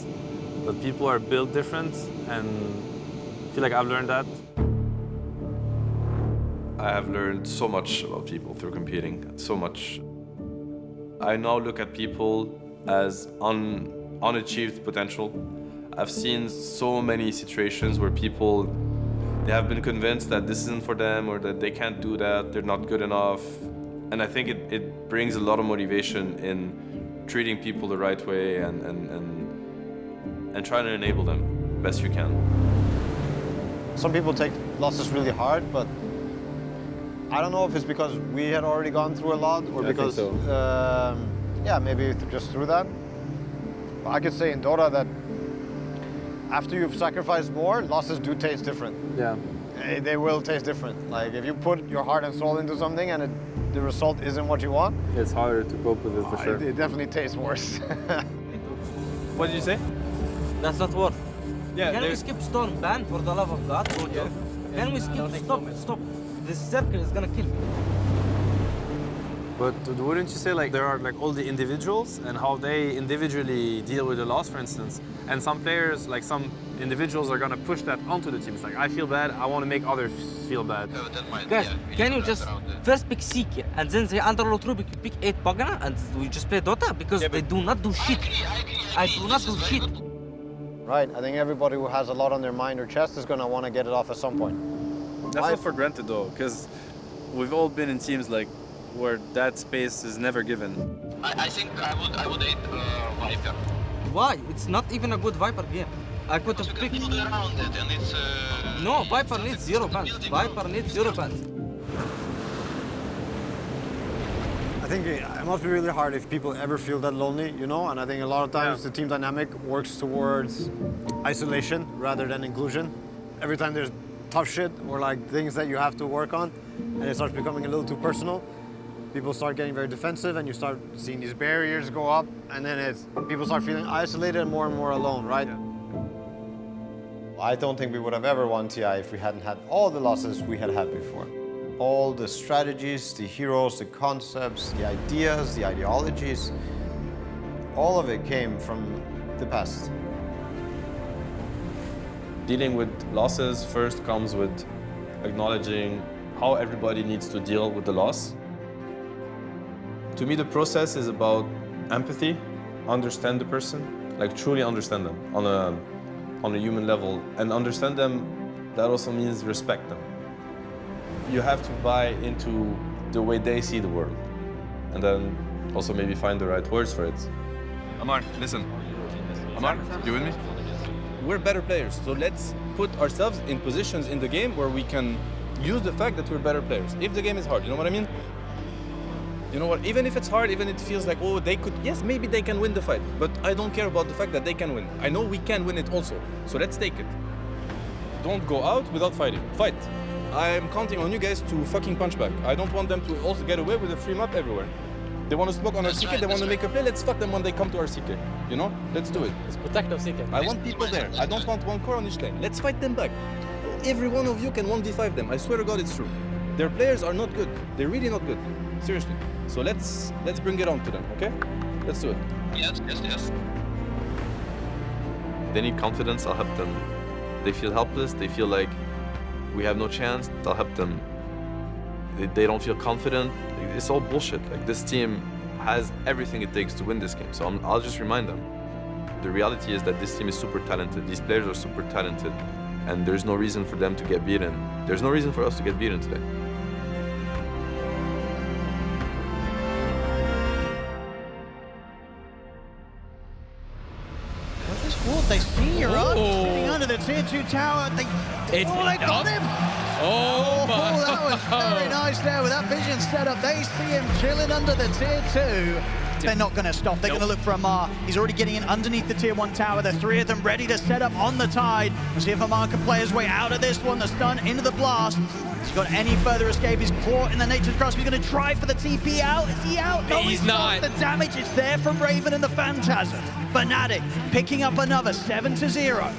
that people are built different, and I feel like I've learned that. I have learned so much about people through competing, so much. I now look at people as unachieved potential. I've seen so many situations where people, they have been convinced that this isn't for them or that they can't do that, they're not good enough. And I think it brings a lot of motivation in treating people the right way and trying to enable them best you can. Some people take losses really hard, but I don't know if it's because we had already gone through a lot or because, yeah, maybe just through that. But I could say in Dota that after you've sacrificed more, losses do taste different. Yeah. They will taste different. Like if you put your heart and soul into something and the result isn't what you want, it's harder to cope with it for sure. It definitely tastes worse. What did you say? That's not worth. Yeah. Can we skip Storm Ban for the love of God? Yeah. Can we skip? Stop. This circle is gonna kill me. But wouldn't you say like there are like all the individuals and how they individually deal with the loss, for instance, and some players, like some individuals are gonna push that onto the team. It's like, I feel bad, I want to make others feel bad. Guys, can you just first pick Seeker and then the underload Rubik, pick 8 Pagana and we just play Dota? Because they do not do shit. I do not do shit. Right, I think everybody who has a lot on their mind or chest is gonna want to get it off at some point. That's not for granted though, because we've all been in teams like where that space is never given. I think I would hate Viper. Why? It's not even a good Viper game. I could have picked... around it and it's... No, Viper needs 0 bans. Viper needs 0 bans. I think it must be really hard if people ever feel that lonely, you know? And I think a lot of times the team dynamic works towards isolation rather than inclusion. Every time there's tough shit or like things that you have to work on and it starts becoming a little too personal, people start getting very defensive and you start seeing these barriers go up and then people start feeling isolated and more alone, right? Yeah. I don't think we would have ever won TI if we hadn't had all the losses we had before. All the strategies, the heroes, the concepts, the ideas, the ideologies, all of it came from the past. Dealing with losses first comes with acknowledging how everybody needs to deal with the loss. To me, the process is about empathy, understand the person, like truly understand them on a human level. And understand them, that also means respect them. You have to buy into the way they see the world. And then also maybe find the right words for it. Amar, listen. Amar, you with me? We're better players, so let's put ourselves in positions in the game where we can use the fact that we're better players. If the game is hard, you know what I mean? You know what, even if it's hard, even it feels like, oh, they could, yes, maybe they can win the fight, but I don't care about the fact that they can win. I know we can win it also, so let's take it. Don't go out without fighting. Fight. I'm counting on you guys to fucking punch back. I don't want them to also get away with a free map everywhere. They want to smoke on our CK, they want to make a play, let's fuck them when they come to our CK. You know? Let's do it. Let's protect our CK. I want people there. I don't want one core on each lane. Let's fight them back. Every one of you can 1v5 them. I swear to God it's true. Their players are not good. They're really not good. Seriously. So let's bring it on to them, okay? Let's do it. Yes. They need confidence, I'll help them. They feel helpless, they feel like we have no chance, I'll help them. They don't feel confident, it's all bullshit. Like this team has everything it takes to win this game, so I'll just remind them. The reality is that this team is super talented, these players are super talented, and there's no reason for them to get beaten. There's no reason for us to get beaten today. They see you're on, sitting under the tier 2 tower. They got him! Oh, that was very nice there with that vision set up. They see him chilling under the tier 2. They're not going to stop. They're going to look for Amar. He's already getting in underneath the tier 1 tower. The 3 of them ready to set up on the tide. We'll see if Amar can play his way out of this one. The stun into the blast. Has he got any further escape? He's caught in the Nature's Grasp. He's going to try for the TP out. Is he out? No, he's not. The damage is there from Raven and the Phantasm. Fnatic picking up another 7-0.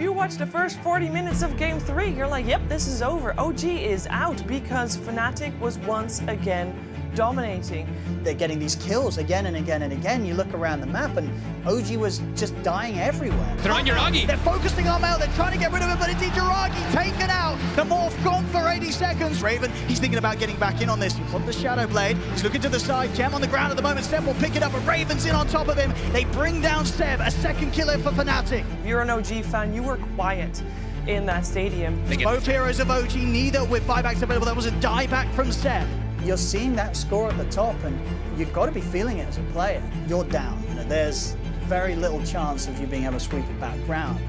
you watch the first 40 minutes of Game 3, you're like, yep, this is over. OG is out because Fnatic was once again dominating. They're getting these kills again and again and again. You look around the map and OG was just dying everywhere. They're on Jiragi. They're focusing on Mel. They're trying to get rid of him, but it's Jiragi taken out. The morph gone for 80 seconds. Raven, he's thinking about getting back in on this. He put the Shadow Blade. He's looking to the side. Gem on the ground at the moment. Seb will pick it up, but Raven's in on top of him. They bring down Seb, a second killer for Fnatic. If you're an OG fan, you were quiet in that stadium. Both heroes of OG, neither with buybacks available. There was a dieback from Seb. You're seeing that score at the top, and you've got to be feeling it as a player. You're down. You know, there's very little chance of you being able to sweep it back round.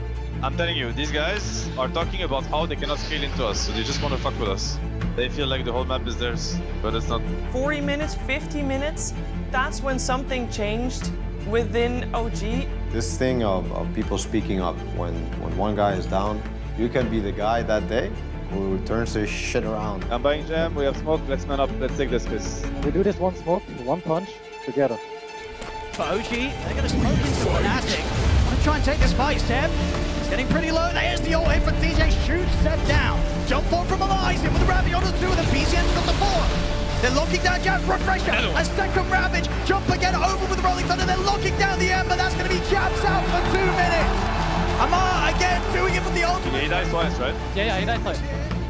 I'm telling you, these guys are talking about how they cannot scale into us, so they just want to fuck with us. They feel like the whole map is theirs, but it's not. 40 minutes, 50 minutes, that's when something changed within OG. This thing of people speaking up when one guy is down, you can be the guy that day who turns his shit around. I'm buying Gem, we have smoke, let's man up, let's take this piss. We do this one smoke, one punch, together. For OG, they're going to smoke into Fnatic. Want to try and take this fight, Seb. It's getting pretty low. There's the ult hit for DJ, shoots Seb down. Jump forward from Elias, in with the Ravage on the 2, and the PCN's got the 4. They're locking down Jab's Refresher. A second Ravage. Jump again over with the Rolling Thunder. They're locking down the Ember. That's going to be Jab's out for 2 minutes. Amar again doing it with the ultimate. He dies twice, right? Yeah, he died twice.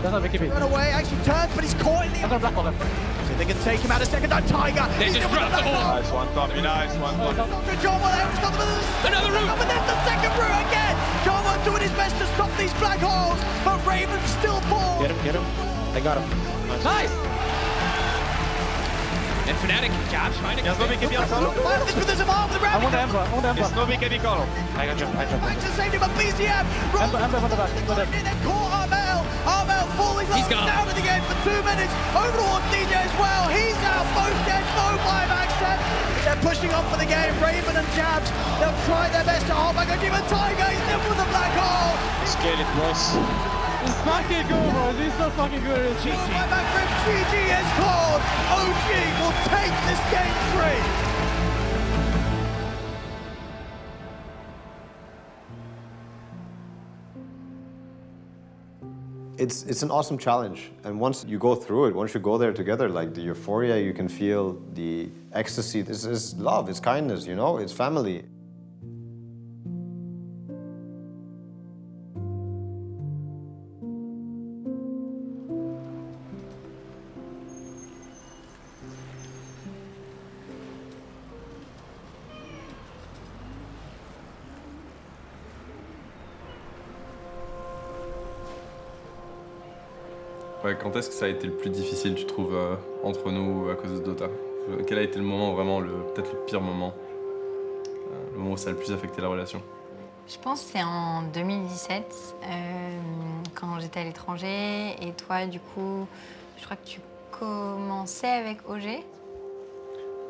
That's not BKB. Run away, actually turns, but he's caught in the... I'm gonna black ball him. So they can take him out a second time. Tiger. They just dropped the hole. Nice one, Tommy, nice one. Dr. John Wall, another route. But there's the second route again. John Wall doing his best to stop these black holes, but Raven still falls. Get him. I got him. Nice. And Fnatic, Jab trying to... There's no BKB on solo. There's a bomb with the I want the Ember. There's no BKB call. I got jump. Trying to save him, but BCM. Ember on the back. They caught Armel falling low, down in the game for 2 minutes. Over towards DJ as well. He's out, both dead, no buyback set. They're pushing on for the game. Raven and Jabs, they'll try their best to hold back on Demon Tiger. He's in with the black hole. Scale it, boys. It's fucking good, bro. He's so fucking good. GG. Buyback from GG is called. OG will take this game 3. It's an awesome challenge, and once you go through it, once you go there together, like the euphoria, you can feel the ecstasy. This is love, it's kindness, you know, it's family. Ouais, quand est-ce que ça a été le plus difficile, tu trouves, entre nous à cause de Dota? Quel a été le moment vraiment, peut-être le pire moment? Le moment où ça a le plus affecté la relation? Je pense que c'est en 2017, quand j'étais à l'étranger. Et toi, du coup, je crois que tu commençais avec OG.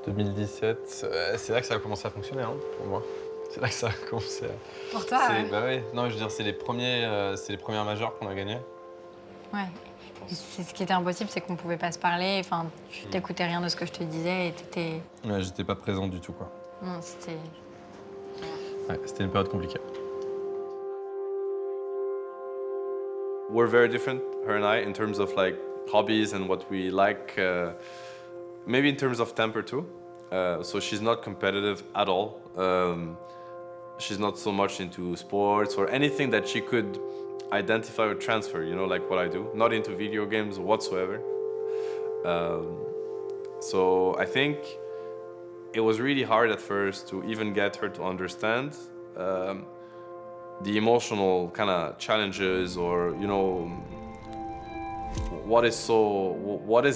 2017, c'est là que ça a commencé à fonctionner, hein, pour moi. C'est là que ça a commencé à... Pour toi, ouais. Bah ouais, non, je veux dire, c'est les premières majeures qu'on a gagnées. Ouais. C'est ce qui était impossible, c'est qu'on pouvait pas se parler. Enfin, tu t'écoutais rien de ce que je te disais et t'étais... Ouais, j'étais pas présent du tout, quoi. Non, c'était... Ouais, c'était une période compliquée. We're very different, her and I, in terms of like hobbies and what we like. Maybe in terms of temper too. So she's not competitive at all. She's not so much into sports or anything that she could identify or transfer, you know, like what I do. Not into video games whatsoever. So I think it was really hard at first to even get her to understand the emotional kind of challenges, or, you know, what is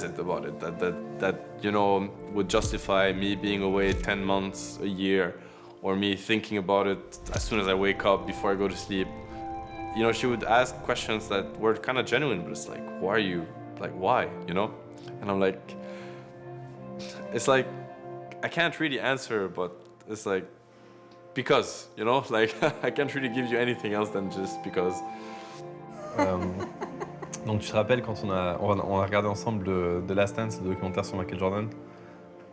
it about it that you know, would justify me being away 10 months, a year, or me thinking about it as soon as I wake up before I go to sleep. You know, she would ask questions that were kind of genuine, but it's like, why are you, like, why, you know? And I'm like, it's like, I can't really answer, but it's like, because, you know, like, I can't really give you anything else than just because. Donc tu te rappelles quand on a regardé ensemble The Last Dance, le documentaire sur Michael Jordan?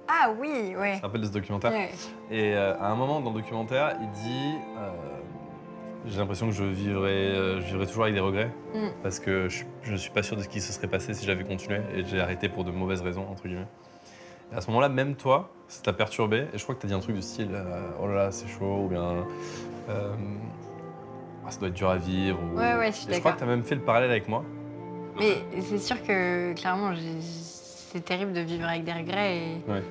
Ah oui, ouais. Tu te rappelles de ce documentaire? Ouais. Et à un moment dans le documentaire, il dit j'ai l'impression que je vivrais toujours avec des regrets. Mm. Parce que je ne suis pas sûr de ce qui se serait passé si j'avais continué et j'ai arrêté pour de mauvaises raisons, entre guillemets. Et à ce moment-là, même toi, ça t'a perturbé. Et je crois que tu as dit un truc du style oh là là, c'est chaud, ou bien ça doit être dur à vivre. Ou... Ouais, je suis d'accord. Je crois que tu as même fait le parallèle avec moi. Mais c'est sûr que, clairement, c'est terrible de vivre avec des regrets. Et... Ouais.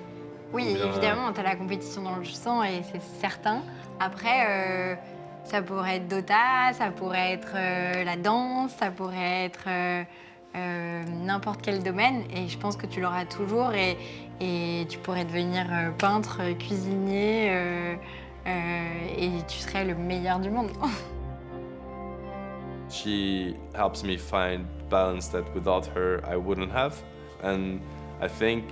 Oui, bien, évidemment, tu as la compétition dans le sang et c'est certain. Après, ça pourrait être Dota, ça pourrait être la danse, ça pourrait être n'importe quel domaine. Et je pense que tu l'auras toujours et tu pourrais devenir peintre, cuisinier et tu serais le meilleur du monde. She helps me find balance that without her I wouldn't have. And I think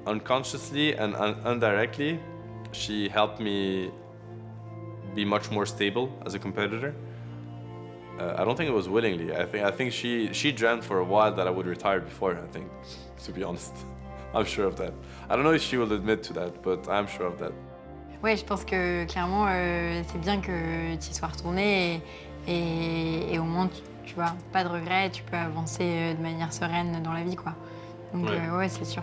unconsciously and indirectly, she helped me be much more stable as a competitor. I don't think it was willingly. I think she dreamt for a while that I would retire before, I think, to be honest. I'm sure of that. I don't know if she will admit to that, but I'm sure of that. Ouais, je pense que clairement, c'est bien que tu y sois retourné et au moins, tu vois, pas de regrets, tu peux avancer de manière sereine dans la vie, quoi. Donc ouais, c'est sûr.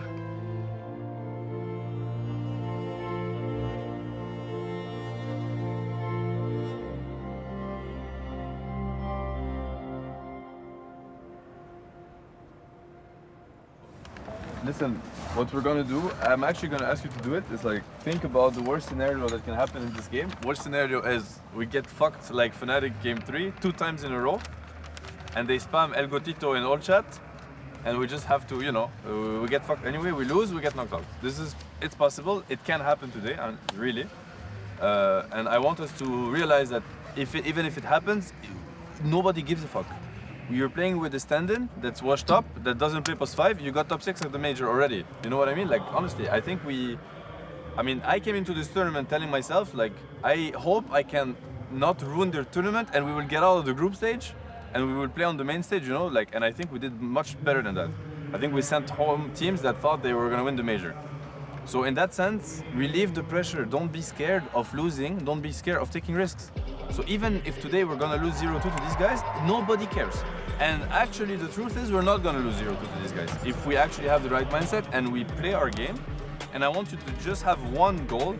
Listen, what we're gonna do, I'm actually gonna ask you to do it, is like, think about the worst scenario that can happen in this game. Worst scenario is we get fucked like Fnatic game 3, 2 times in a row, and they spam El Gotito in all chat, and we just have to, you know, we get fucked anyway, we lose, we get knocked out. It's possible, it can happen today, and really. And I want us to realize that even if it happens, nobody gives a fuck. You're playing with a stand-in that's washed up, that doesn't play +5, you got top 6 at the major already. You know what I mean? Like, honestly, I think I came into this tournament telling myself, like, I hope I can not ruin their tournament and we will get out of the group stage and we will play on the main stage, you know? Like, and I think we did much better than that. I think we sent home teams that thought they were gonna win the major. So in that sense, relieve the pressure. Don't be scared of losing. Don't be scared of taking risks. So even if today we're gonna lose 0-2 to these guys, nobody cares. And actually the truth is we're not gonna lose 0-2 to these guys. If we actually have the right mindset and we play our game, and I want you to just have one goal,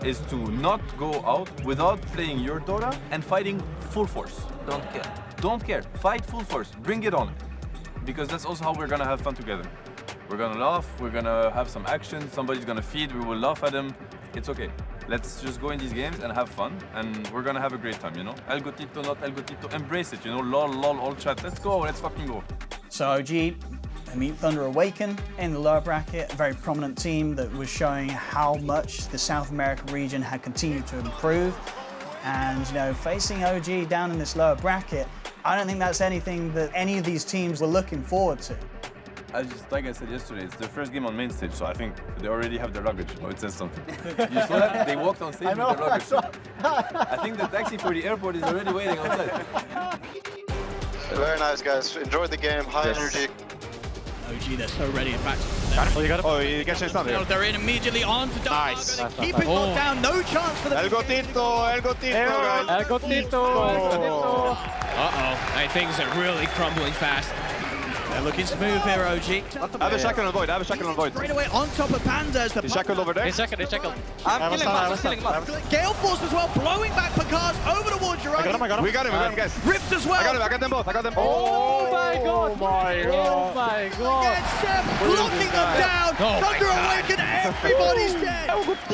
is to not go out without playing your Dota and fighting full force. Don't care. Don't care. Fight full force. Bring it on. Because that's also how we're gonna have fun together. We're gonna laugh, we're gonna have some action, somebody's gonna feed, we will laugh at them. It's okay. Let's just go in these games and have fun, and we're gonna have a great time, you know? El Gotito, not El Gotito, embrace it, you know? Lol, all chat, let's go, let's fucking go. So OG, they meet Thunder Awaken in the lower bracket, a very prominent team that was showing how much the South America region had continued to improve. And, you know, facing OG down in this lower bracket, I don't think that's anything that any of these teams were looking forward to. Like I said yesterday, it's their first game on main stage, so I think they already have their luggage. Oh, it says something. You saw that? They walked on stage with their luggage. I think the taxi for the airport is already waiting outside. Very nice, guys. Enjoy the game. High energy. OG, they're so ready. In fact, Oh, you got it? Oh, you get chased down there. they're in immediately on to Dark. Nice. Keep it locked down. No chance for the El Gotito, guys. El Gotito. Uh-oh. Things are really crumbling fast. They're looking smooth here, OG. Have a shackle on void, Straight away on top of Panzers. He's shackled over there. He's shackled. I'm killing Matt. Gale Force as well, blowing back Picard's over towards Jirani. We got him, guys. Rift as well. I got them both. Oh my god. Oh my god. Again, Seb blocking them down. Thunder Awaken, everybody's dead.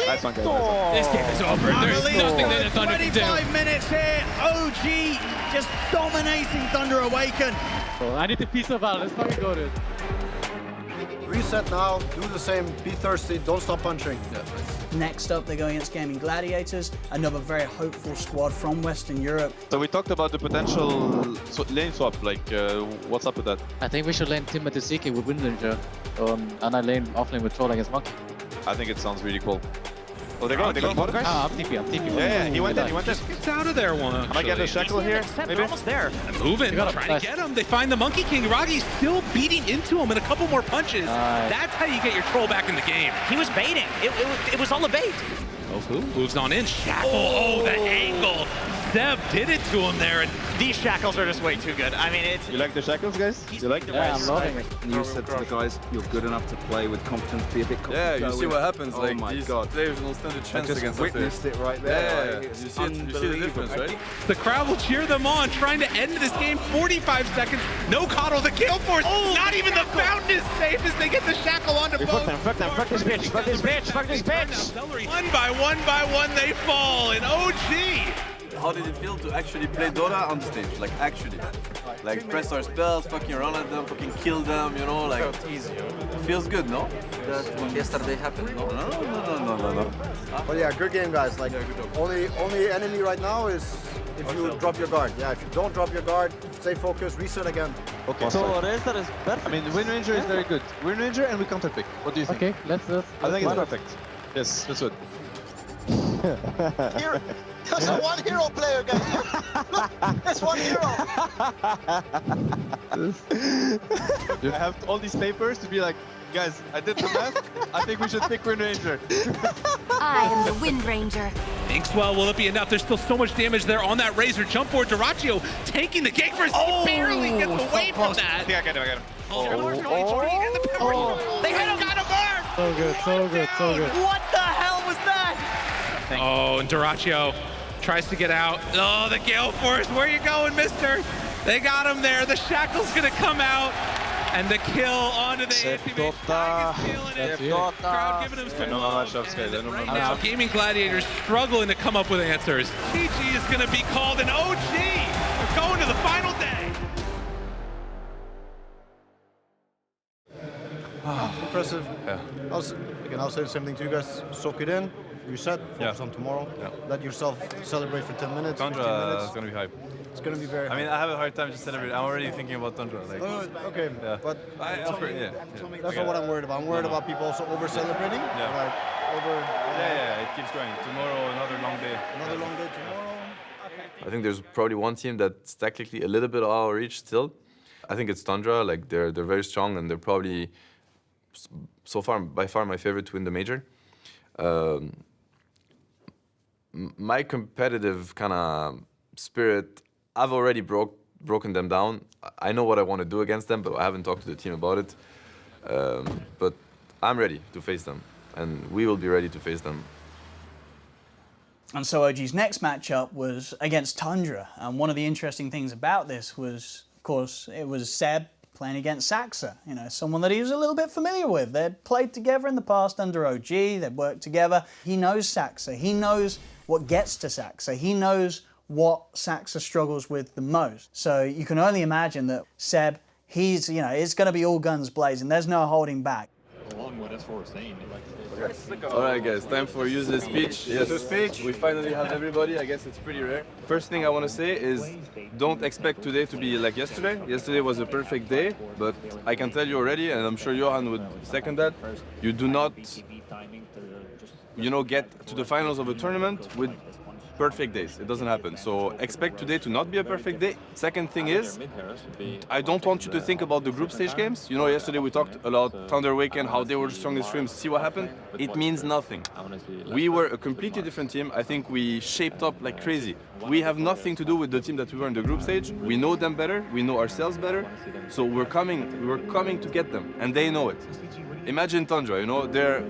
Nice one, guys. This game is over. There's nothing that the Thunder can do. 25 minutes here. OG just dominating Thunder Awaken. I need a piece of Val. Let's fucking go, dude. Reset now, do the same, be thirsty, don't stop punching. Next up, they're going against Gaming Gladiators, another very hopeful squad from Western Europe. So we talked about the potential lane swap, like what's up with that? I think we should lane Timothy Siki with Wind Ninja, and I lane offlane with Troll against Monkey. I think it sounds really cool. Oh, they're going for it. I'm TP. Yeah, he went in. Get out of there one. Am I getting a shackle here? Maybe? Almost there. Moving, trying to get him. They find the Monkey King. Ragi's still beating into him and a couple more punches. That's how you get your troll back in the game. He was baiting. It was all a bait. Oh, who? Moves on in. Shackle. Oh, the angle. Seb did it to him there. And these shackles are just way too good. I mean, it's... You like the shackles, guys? You like them? Yeah, I'm loving it. You said to the guys, you're good enough to play with confidence, be a bit confident. Yeah, you see what happens. Oh like my these God. players don't stand a chance against us. I just witnessed it right there. Yeah, Like, you see the difference, right? The crowd will cheer them on, trying to end this game. 45 seconds. No coddle. The Gale Force. Not even the fountain is safe as they get the shackle onto both. Fuck this bitch, fuck this bitch, fuck this bitch. One by one, they fall. And OG. How did it feel to actually play Dota on the stage? Like actually. Like press our spells, fucking run at them, fucking kill them, you know, like easy. Feels good, no? That's what yesterday happened, no? No. But yeah, good game, guys. Like only enemy right now is if you drop your guard. Yeah, if you don't drop your guard, stay focused, reset again. Okay. So Razor is perfect. I mean, Wind Ranger is very good. Wind Ranger and we counter pick. What do you think? Okay, let's I think it's perfect. Yes, that's good. There's a one hero player, guys. Look, there's one hero. You have all these papers to be like, guys, I did the math. I think we should pick Wind Ranger. I am the Wind Ranger. Inkswell, will it be enough? There's still so much damage there on that Razor. Jump forward, Duraccio taking the gate first. He barely gets away from that. I think I get him. They had him, got him mark. So good. What the hell was that? Oh, and Duraccio tries to get out. Oh, the Gale Force, where you going, mister? They got him there. The shackle's gonna come out. And the kill onto the anti-mage. Crowd giving him some love. Right now, Gaming Gladiators struggling to come up with answers. GG is going to be called an OG. We're going to the final day. Impressive. Yeah. I'll say the same thing to you guys. Soak it in, reset, focus on tomorrow. Yeah. Let yourself celebrate for 10 minutes, 15 Tundra minutes. is going to be hype. It's going to be very I mean, I have a hard time to celebrate. I'm already thinking about Tundra. Like, okay, yeah. but That's not what I'm worried about. I'm worried about people also over-celebrating. Yeah. Like, Yeah, it keeps going. Tomorrow, another long day. Another long day tomorrow. I think there's probably one team that's technically a little bit out of reach still. I think it's Tundra. Like they're very strong and they're probably by far my favorite to win the major. My competitive kind of spirit, I've already broken them down. I know what I want to do against them, but I haven't talked to the team about it. But I'm ready to face them, and we will be ready to face them. And so OG's next matchup was against Tundra. And one of the interesting things about this was, of course, it was Seb playing against Saxa, you know, someone that he was a little bit familiar with. They'd played together in the past under OG, they'd worked together. He knows Saxa, he knows what gets to Saxa, he knows what Saxa struggles with the most. So you can only imagine that Seb, it's going to be all guns blazing, there's no holding back. Along what S4 was saying, All right, guys, time for useless speech. Yes, speech. We finally have everybody. I guess it's pretty rare. First thing I want to say is don't expect today to be like yesterday. Yesterday was a perfect day, but I can tell you already, and I'm sure Johan would second that, you do not, get to the finals of a tournament with perfect days. It doesn't happen. So expect today to not be a perfect day. Second thing is, I don't want you to think about the group stage games. Yesterday we talked about Thunder Awaken, how they were the strongest streams. See what happened? It means nothing. We were a completely different team. I think we shaped up like crazy. We have nothing to do with the team that we were in the group stage. We know them better. We know ourselves better. So we're coming to get them, and they know it. Imagine Tundra,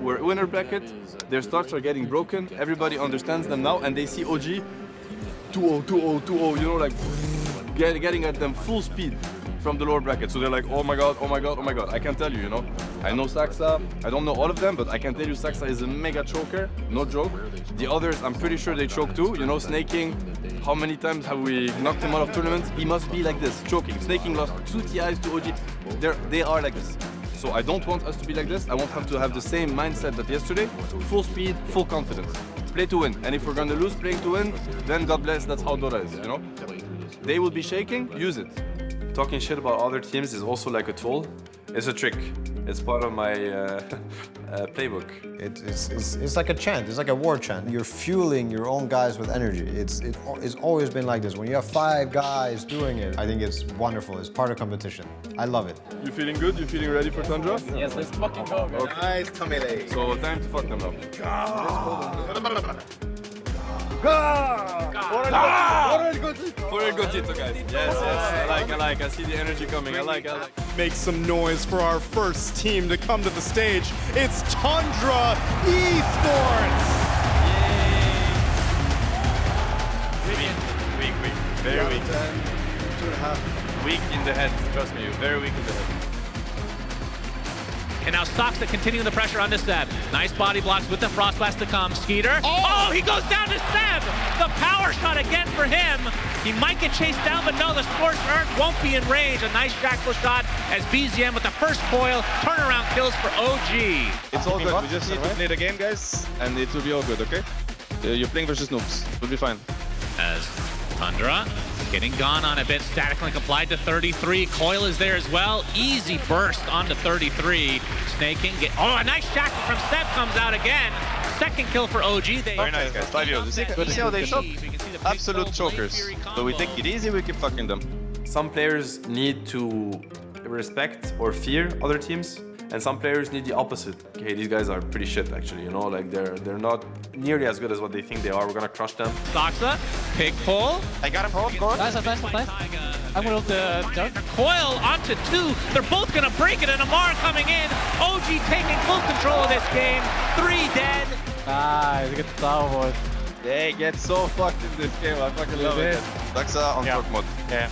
we're winner bracket, their starts are getting broken, everybody understands them now, and they see OG 2-0, 2-0, 2-0, like getting at them full speed from the lower bracket. So they're like, oh my god, oh my god, oh my god. I can tell you, I know Saxa, I don't know all of them, but I can tell you Saxa is a mega choker, no joke. The others, I'm pretty sure they choke too, Snaking. How many times have we knocked him out of tournaments? He must be like this, choking. Snaking lost 2 TIs to OG. They are like this. So I don't want us to be like this. I want to have the same mindset that yesterday. Full speed, full confidence. Play to win. And if we're going to lose playing to win, then God bless, that's how Dota is, They will be shaking, use it. Talking shit about other teams is also like a tool. It's a trick. It's part of my playbook. It's like a chant. It's like a war chant. You're fueling your own guys with energy. It's always been like this. When you have 5 guys doing it, I think it's wonderful. It's part of competition. I love it. You feeling good? You feeling ready for Tundra? Yes, let's fucking go, guys. Okay. Nice, Camille. So time to fuck them up. For El Gotito, guys. Yes, I like. I see the energy coming. I like. Make some noise for our first team to come to the stage. It's Tundra Esports! Weak. Very weak. 2.5. Weak in the head, trust me, very weak in the head. And now Stocksa continuing the pressure onto Seb. Nice body blocks with the Frost Blast to come. Skeeter. Oh, he goes down to Seb! The power shot again for him. He might get chased down, but no, the Scorched Earth won't be in range. A nice Shackle shot as BZM with the first coil. Turnaround kills for OG. It's all good, we just need to play the game, guys, and it will be all good, okay? You're playing versus noobs, we'll be fine. As Tundra getting gone on a bit. Static Link applied to 33. Coil is there as well. Easy burst onto 33. Snaking. Oh, a nice shackle from Seb comes out again. Second kill for OG. Very nice, guys. 5 euros. You see how they choke? Absolute chokers. So we take it easy, we keep fucking them. Some players need to respect or fear other teams, and some players need the opposite. Okay, these guys are pretty shit actually, you know, like they're not nearly as good as what they think they are. We're gonna crush them. Stocksa, pig pull. I got him hold, go on. Nice. I'm gonna hold the dunk. Coil onto 2. They're both gonna break it, and Amar coming in. OG taking full control of this game. 3 dead. Nice, get the tower, boys. They get so fucked in this game, I fucking love it. Stocksa on torque mode. Yeah.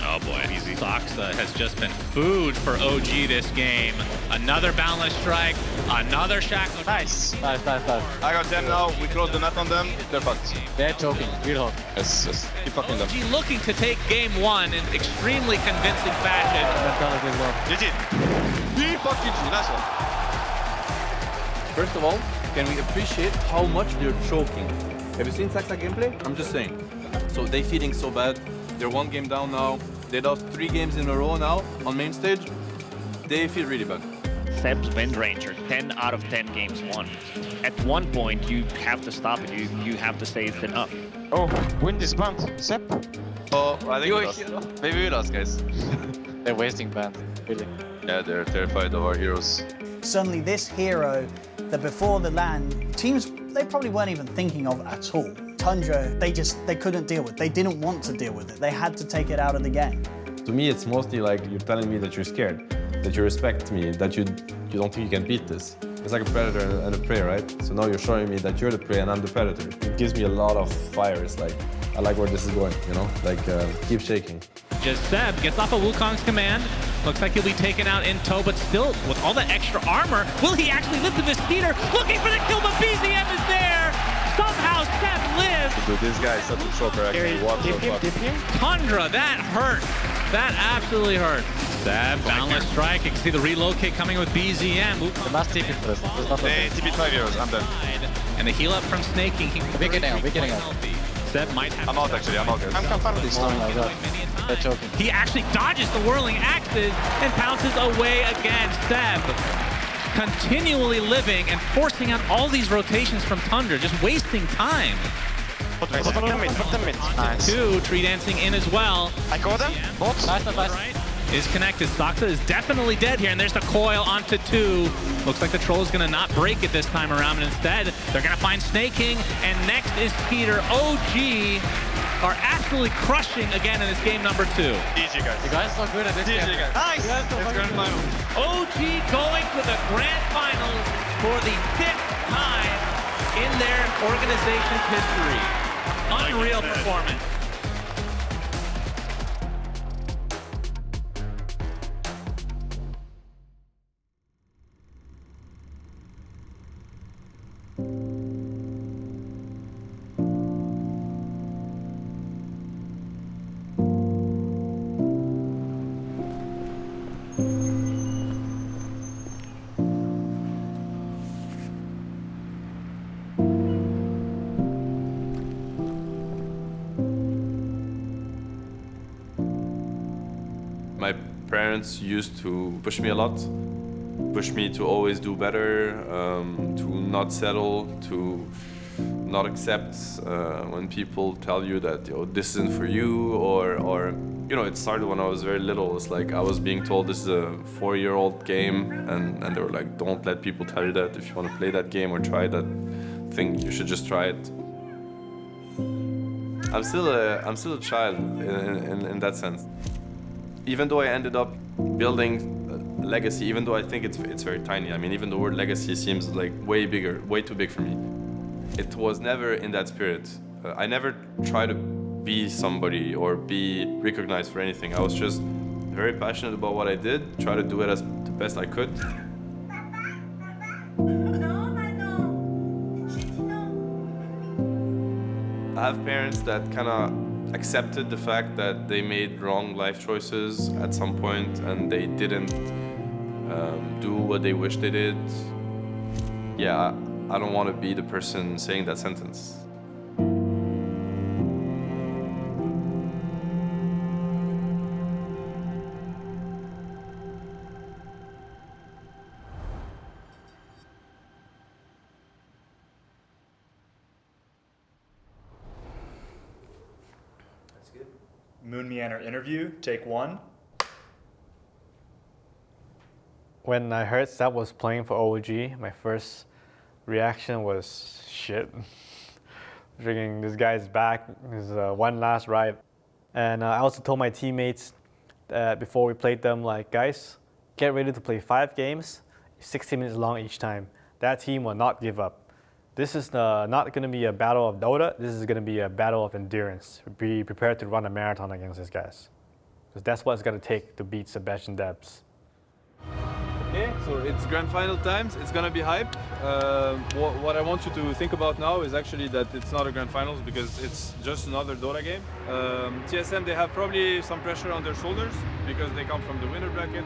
Oh boy, easy. Stocksa has just been food for OG this game. Another boundless strike, another shackle. Nice. I got 10 now, we close the net on them, they're fucked. They're choking, real hard. Yes. Keep fucking them. OG looking to take game 1 in extremely convincing fashion. GG. Be fucking G, nice one. First of all, can we appreciate how much they're choking? Have you seen Saxa gameplay? I'm just saying. So they feeding so bad. They're 1 game down now. They lost 3 games in a row now on main stage. They feel really bad. Seb's Wind Ranger, 10 out of 10 games won. At one point, you have to stop it. You have to say it's enough. Oh, wind is banned. Seb? Oh, I think we lost. Maybe we lost, guys. They're wasting band, really. Yeah, they're terrified of our heroes. Suddenly this hero that before the LAN, teams, they probably weren't even thinking of at all. Tundra, they couldn't deal with. They didn't want to deal with it. They had to take it out of the game. To me, it's mostly like you're telling me that you're scared, that you respect me, that you don't think you can beat this. It's like a predator and a prey, right? So now you're showing me that you're the prey and I'm the predator. It gives me a lot of fire. It's like, I like where this is going, you know? Like, keep shaking. Just Seb gets off of Wukong's command. Looks like he'll be taken out in tow, but still with all the extra armor, will he actually lift in this Skeeter? Looking for the kill, but BZM is there! Somehow Seb lives! Dude, this guy is such a choker actually. What the fuck? Tundra, that hurt. That absolutely hurt. Seb, boundless strike. You can see the relocate coming with BZM. The last TP for this. Hey, TP 5 euros, I'm done. And the heal up from Snaking. We're getting out. Seb might have. I'm out actually, I'm out guys. I'm confirmed this Oh time. my god. They're choking. He actually dodges the whirling axes and pounces away again. Seb continually living and forcing out all these rotations from Tundra, just wasting time. Put them mid. Nice. 2, tree dancing in as well. I got them. Both. Nice. Is connected. Stocksa is definitely dead here, and there's the coil onto 2. Looks like the troll is going to not break it this time around, and instead they're going to find Snaking, and next is Peter. OG are absolutely crushing again in this game number 2. GG guys. You guys are good at this game. GG guys. Nice. Let's grand final. OG going to the grand finals for the 5th time in their organization's history. Unreal performance. My parents used to push me a lot, push me to always do better, to not settle, to not accept when people tell you that this isn't for you, or you know, it started when I was very little. It's like I was being told this is a 4-year-old game, and they were like, don't let people tell you that. If you want to play that game or try that thing, you should just try it. I'm still a child in that sense. Even though I ended up building a legacy, even though I think it's very tiny. I mean, even the word legacy seems like way bigger, way too big for me. It was never in that spirit. I never tried to be somebody or be recognized for anything. I was just very passionate about what I did, try to do it as the best I could. I have parents that kind of accepted the fact that they made wrong life choices at some point and they didn't do what they wish they did. Yeah, I don't want to be the person saying that sentence. Moon Meander interview, take one. When I heard Seb was playing for OG, my first reaction was shit. Thinking this guy's back, this is one last ride. And I also told my teammates before we played them, like, guys, get ready to play 5 games, 60 minutes long each time. That team will not give up. This is not going to be a battle of Dota, this is going to be a battle of endurance. Be prepared to run a marathon against these guys. Because that's what it's going to take to beat Sébastien Debs. Okay, so it's grand final times, it's gonna be hype. What I want you to think about now is actually that it's not a grand finals because it's just another Dota game. TSM, they have probably some pressure on their shoulders because they come from the winner bracket.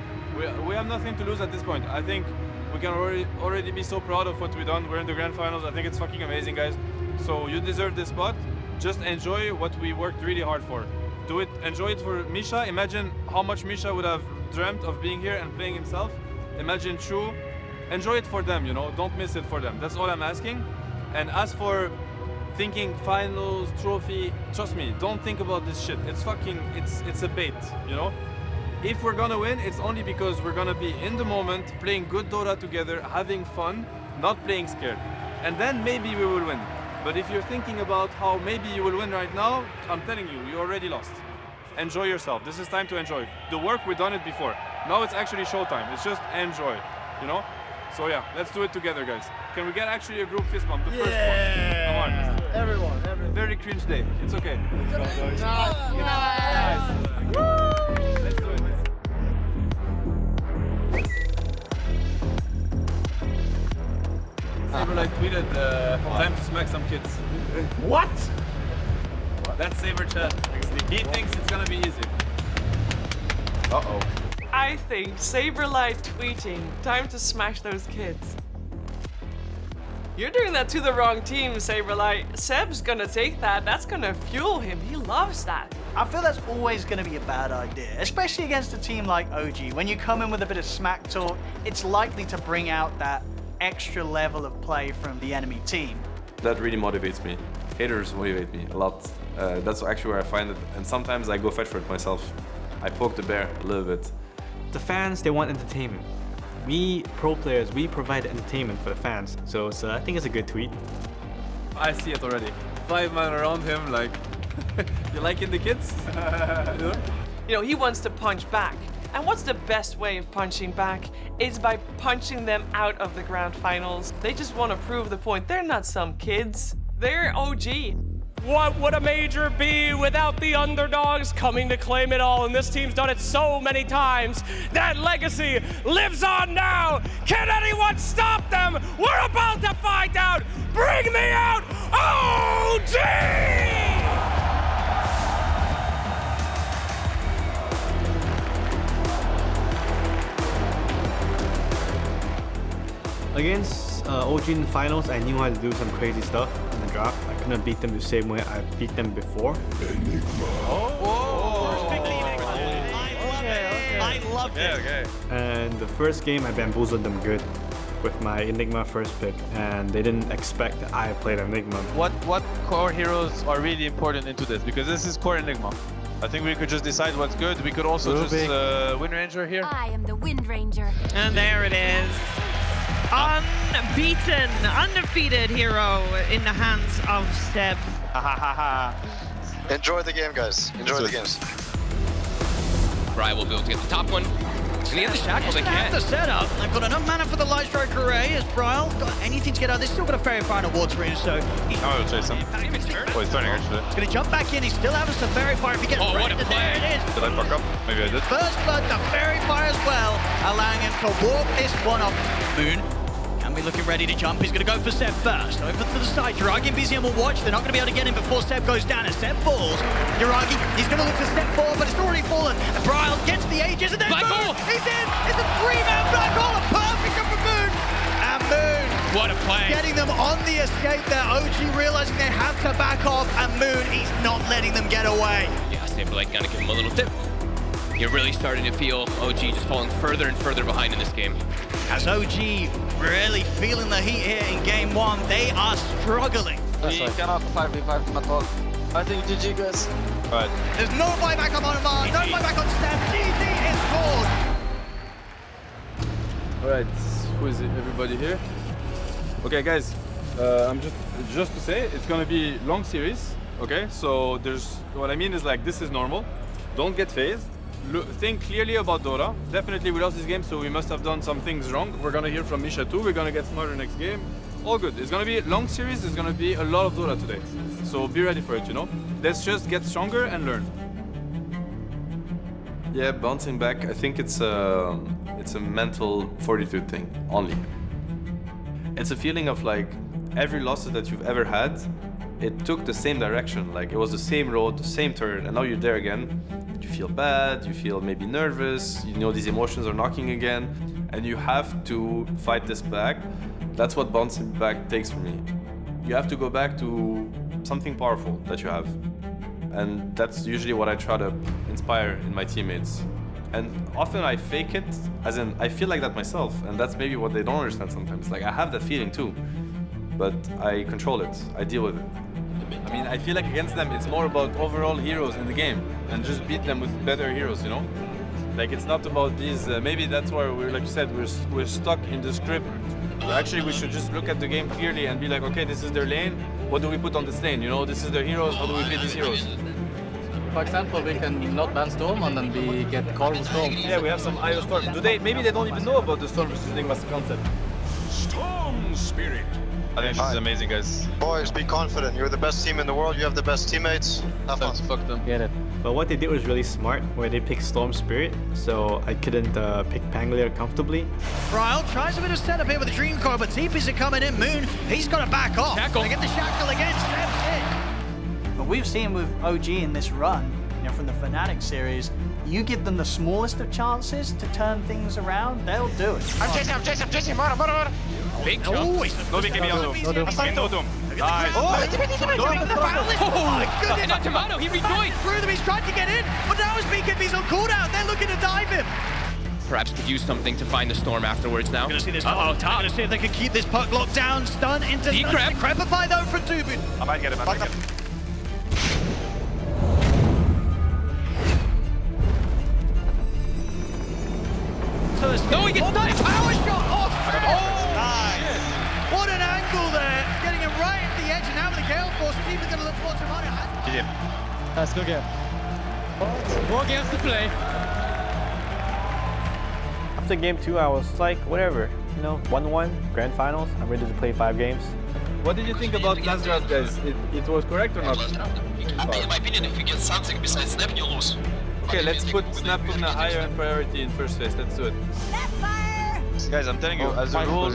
We have nothing to lose at this point. I think we can already be so proud of what we've done. We're in the grand finals. I think it's fucking amazing, guys. So you deserve this spot. Just enjoy what we worked really hard for. Do it, enjoy it for Misha. Imagine how much Misha would have dreamt of being here and playing himself. Imagine True. Enjoy it for them, you know, don't miss it for them. That's all I'm asking. And as for thinking finals, trophy, trust me, don't think about this shit. It's fucking, it's a bait, you know? If we're gonna win, it's only because we're gonna be in the moment, playing good Dota together, having fun, not playing scared. And then maybe we will win. But if you're thinking about how maybe you will win right now, I'm telling you, you already lost. Enjoy yourself. This is time to enjoy. The work, we've done it before. Now it's actually showtime. It's just enjoy, you know? So yeah, let's do it together, guys. Can we get actually a group fist bump? The first one. Come on. Everyone. Very cringe day. It's okay. Nice. Let's do it. Saberlight tweeted, time to smack some kids. What? That's Saber chat. He thinks it's gonna be easy. Uh-oh. I think Saberlight tweeting, time to smash those kids. You're doing that to the wrong team, Saberlight. Seb's gonna take that. That's gonna fuel him. He loves that. I feel that's always going to be a bad idea, especially against a team like OG. When you come in with a bit of smack talk, it's likely to bring out that extra level of play from the enemy team. That really motivates me. Haters motivate me a lot. That's actually where I find it, and sometimes I go fetch for it myself. I poke the bear a little bit. The fans, they want entertainment. We pro players, we provide entertainment for the fans. So I think it's a good tweet. I see it already. 5 man around him, like, you liking the kids? You know, he wants to punch back. And what's the best way of punching back? Is by punching them out of the grand finals. They just want to prove the point. They're not some kids. They're OG. What would a major be without the underdogs coming to claim it all? And this team's done it so many times. That legacy lives on now. Can anyone stop them? We're about to find out. Bring me out OG! Against OG in the finals, I knew how to do some crazy stuff in the draft. I couldn't beat them the same way I beat them before. I love it. Okay. And the first game, I bamboozled them good with my Enigma first pick, and they didn't expect that I played Enigma. What core heroes are really important into this? Because this is core Enigma. I think we could just decide what's good. We could also just Wind Ranger here. I am the Wind Ranger. And there it is. Unbeaten, undefeated hero in the hands of Seb. Enjoy the game, guys. Enjoy the games. Brian will be able to get the top one. Can he get the shackles? They can't. The setup. They've got enough mana for the light strike array. Has Bryle got anything to get out? They've still got a fairy fire and a water rune, so he's I'll chase him. Oh, he's turning actually. going to jump back in. He still has a fairy fire if he gets what a play. There it is. Did I fuck up? Maybe I did. First blood, the fairy fire as well, allowing him to walk this one off. Moon can be looking ready to jump. He's going to go for Seb first. Over to the side. Yuragi and BZM will watch. They're not going to be able to get him before Seb goes down. As Seb falls, Yuragi, he's going to look to step forward, but it's already fallen. And Bryle gets the ages, and then Black Moon, hole. he's in. It's a three-man black hole. A perfect up for Moon. And Moon, what a play. Getting them on the escape there. OG realizing they have to back off, and Moon, he's not letting them get away. Yeah, Saberlight gonna give him a little tip. You're really starting to feel OG just falling further and further behind in this game. As OG really feeling the heat here in game one, they are struggling. We cannot 5v5 at all. I think GG, guys. Alright. There's no buyback on Monomar, no buyback on Stem. GG is scored. Alright, who is it? Everybody here? Okay, guys, I'm just to say it's gonna be long series. Okay, so what I mean is like this is normal. Don't get phased. Think clearly about Dota. Definitely we lost this game, so we must have done some things wrong. We're gonna hear from Misha too. We're gonna get smarter next game. All good. It's gonna be a long series. It's gonna be a lot of Dota today. So be ready for it, you know? Let's just get stronger and learn. Yeah, bouncing back, I think it's a mental fortitude thing, only. It's a feeling of like, every loss that you've ever had, it took the same direction, like it was the same road, the same turn, and now you're there again. You feel bad, you feel maybe nervous, you know these emotions are knocking again, and you have to fight this back. That's what bouncing back takes for me. You have to go back to something powerful that you have. And that's usually what I try to inspire in my teammates. And often I fake it, as in I feel like that myself, and that's maybe what they don't understand sometimes. Like I have that feeling too, but I control it, I deal with it. I mean, I feel like against them, it's more about overall heroes in the game and just beat them with better heroes, you know? Like it's not about these, maybe that's why we're, like you said, we're stuck in the script. Actually, we should just look at the game clearly and be like, okay, this is their lane, what do we put on this lane? You know, this is their heroes, how do we beat these heroes? For example, we can not ban Storm and then we get called with Storm. Yeah, we have some IO Storm. Maybe they don't even know about the Storm versus Enigma's concept. Storm Spirit. I think this is amazing, guys. Boys, be confident. You're the best team in the world. You have the best teammates. Have fun. Fuck them. Get it. But what they did was really smart, where they picked Storm Spirit, so I couldn't pick Pangolier comfortably. Bryle tries a bit of setup here with the Dream Coil, but TPs are coming in. Moon, he's got to back off. Shackle. They get the shackle again, steps in. But we've seen with OG in this run, you know, from the Fnatic series, you give them the smallest of chances to turn things around, they'll do it. I'm chasing, Mara. Big jump. Oh, No BKB on Doom. No Doom. Nice. Oh my goodness! And now Tomato, he rejoined. Through them, he's trying to get in, but now his BKB's on cooldown. They're looking to dive him. Perhaps could use something to find the storm afterwards now. Gonna see this top. Gonna see if they can keep this puck locked down. Stun into Decrep. Crepify though from Dubin. I might get him. So it's no, he gets sniped. Power shot off. Nice. What an angle there. Getting him right at the edge, and now with the Gale Force, Steven's gonna look for Tomato. Let's go again. More games to play. After game 2, I was like, whatever, you know, 1-1, grand finals. I'm ready to play 5 games. What did you think about last draft, guys? It was correct or not? In my opinion, if you get something besides Snap, you lose. Okay, let's put Snap on a higher priority in first phase. Let's do it. Guys, I'm telling you, as a rule,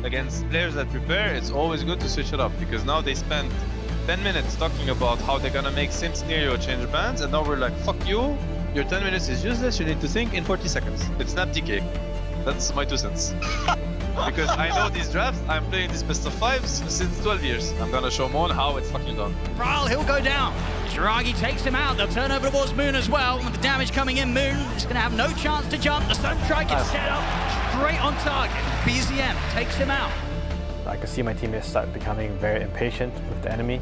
against players that prepare, it's always good to switch it up, because now they spend 10 minutes talking about how they're gonna make sim scenario change bans, and now we're like, fuck you, your 10 minutes is useless, you need to think in 40 seconds. It's Snap DK. That's my 2 cents. Because I know these drafts, I'm playing these best of 5s since 12 years. I'm gonna show Mon how it's fucking done. Bryle, he'll go down. Shiragi takes him out. They'll turn over towards Moon as well. With the damage coming in, Moon is going to have no chance to jump. The Sun Strike is set up straight on target. BZM takes him out. I could see my teammates start becoming very impatient with the enemy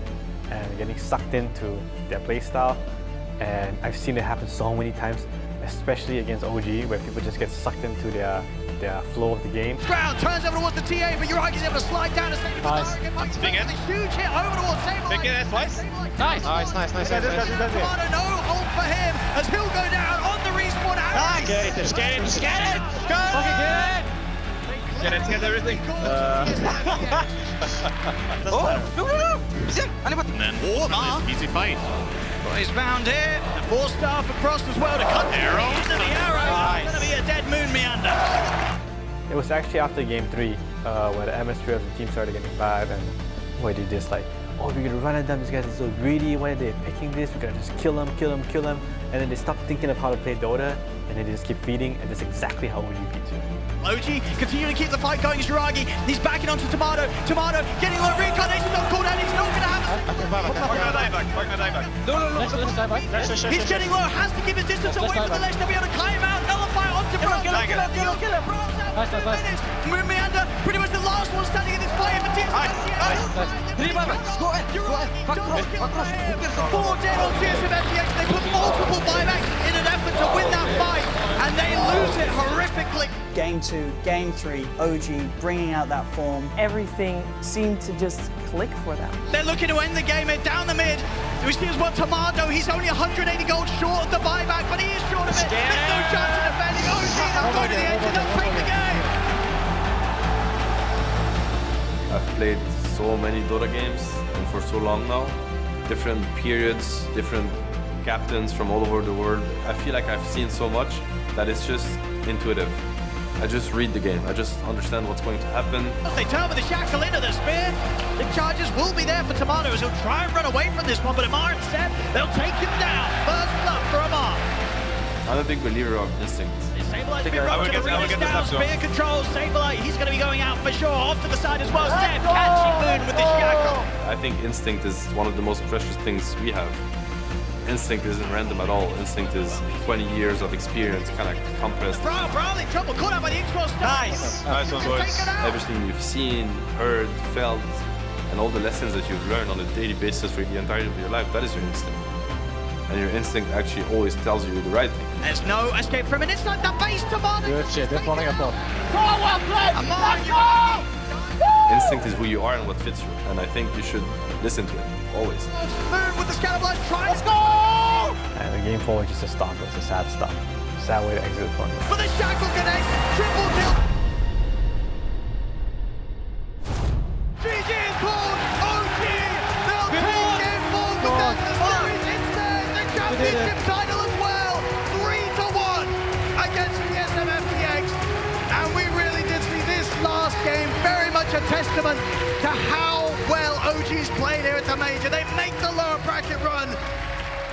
and getting sucked into their playstyle. And I've seen it happen so many times, especially against OG, where people just get sucked into their the flow of the game. Ground turns over towards the TA, but Uragi's able to slide down and stay with Nice. Big hit. Huge hit over towards Sableye. Big hit twice. Nice. Tomato, no hold for him as he'll go down on the respawn. Nice. Get it. Go. Fucking get it! Get everything. And then easy fight. He's found here. The 4-staff across as well to cut Arrow. into the arrow. Nice. It's going to be a dead moon meander. It was actually after game 3 where the atmosphere of the team started getting bad, and where they just like, oh, we're gonna run at them, these guys are so greedy, why are they picking this, we're gonna just kill them, and then they stop thinking of how to play Dota, and then they just keep feeding, and that's exactly how OG beats you. OG continuing to keep the fight going. Uragi, he's backing onto Tomato. Tomato getting low. Reincarnation not called out. He's not going to have it. He's getting low. Has to keep his distance away from the ledge. They'll be able to climb him out. Nullify onto Bro. Kill him. Nice. Moon Meander, pretty much the last one standing in this fight. But TSM Four dead on TSM FTX. They put multiple buybacks in an effort to win that fight, and they lose it horrifically. Game 2, Game 3, OG bringing out that form. Everything seemed to just click for them. They're looking to end the game here down the mid. We see as well Tomato, he's only 180 gold short of the buyback, but he is short of it. There's no chance of defending. OG, they'll go to the edge and they'll take the game. I've played so many Dota games and for so long now. Different periods, different captains from all over the world. I feel like I've seen so much that it's just intuitive. I just read the game. I just understand what's going to happen. They turn with the shackle into the spear. The charges will be there for Tomato as he'll try and run away from this one, but Amar and Seb, they'll take him down. First blood for Amar. I'm a big believer of instinct. Sableye's been running to the down, spear control. Sableye, he's going to be going out for sure. Off to the side as well. Seb catching Moon with the shackle. I think instinct is one of the most precious things we have. Instinct isn't random at all. Instinct is 20 years of experience kind of compressed. Brawley, trouble caught out by the X-Force. Nice one, boys. Everything you've seen, heard, felt, and all the lessons that you've learned on a daily basis for the entirety of your life, that is your instinct. And your instinct actually always tells you the right thing. There's no escape from it. It's like the base Tomato. Good shit, they're falling apart. Instinct is who you are and what fits you. And I think you should listen to it, always. Moon with the Scatterblast, try to score! And the game 4 was just a stop. It was a sad stop. Sad way to exit the tournament. For the shackle connect, triple kill. GG is called. OG, they'll take game 4 with that the series instead. The championship title as well. 3-1 against TSM FTX. And we really did see this last game very much a testament to how well OG's played here at the Major. They make the lower bracket run,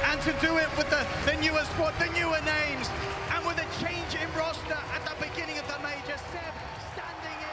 and to do it with the newer squad, the newer names, and with a change in roster at the beginning of the Major. Seb standing in.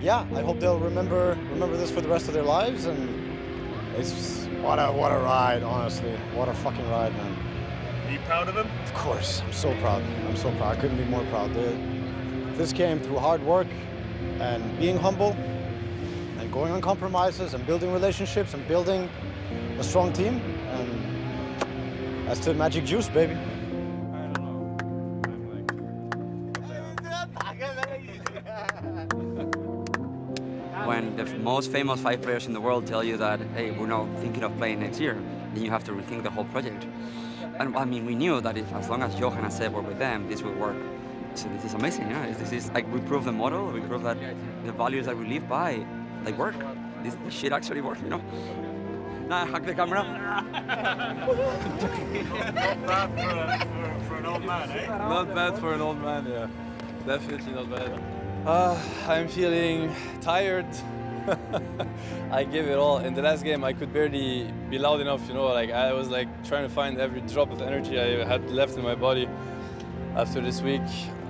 Yeah, I hope they'll remember this for the rest of their lives, and it's what a ride, honestly. What a fucking ride, man. Are you proud of him? Of course, I'm so proud. I'm so proud. I couldn't be more proud. This came through hard work and being humble and going on compromises and building relationships and building a strong team, and that's the magic juice, baby. When the most famous 5 players in the world tell you that, hey, we're not thinking of playing next year, then you have to rethink the whole project. And I mean, we knew that if, as long as Johan and Seb were with them, this would work. So this is amazing, yeah. This is like, we prove the model, we prove that the values that we live by, they work. This shit actually works, you know? Nah, hack the camera. Not bad for an old man, eh? Not bad for an old man, yeah. Definitely not bad. I'm feeling tired. I gave it all. In the last game, I could barely be loud enough, you know, like I was like trying to find every drop of energy I had left in my body after this week.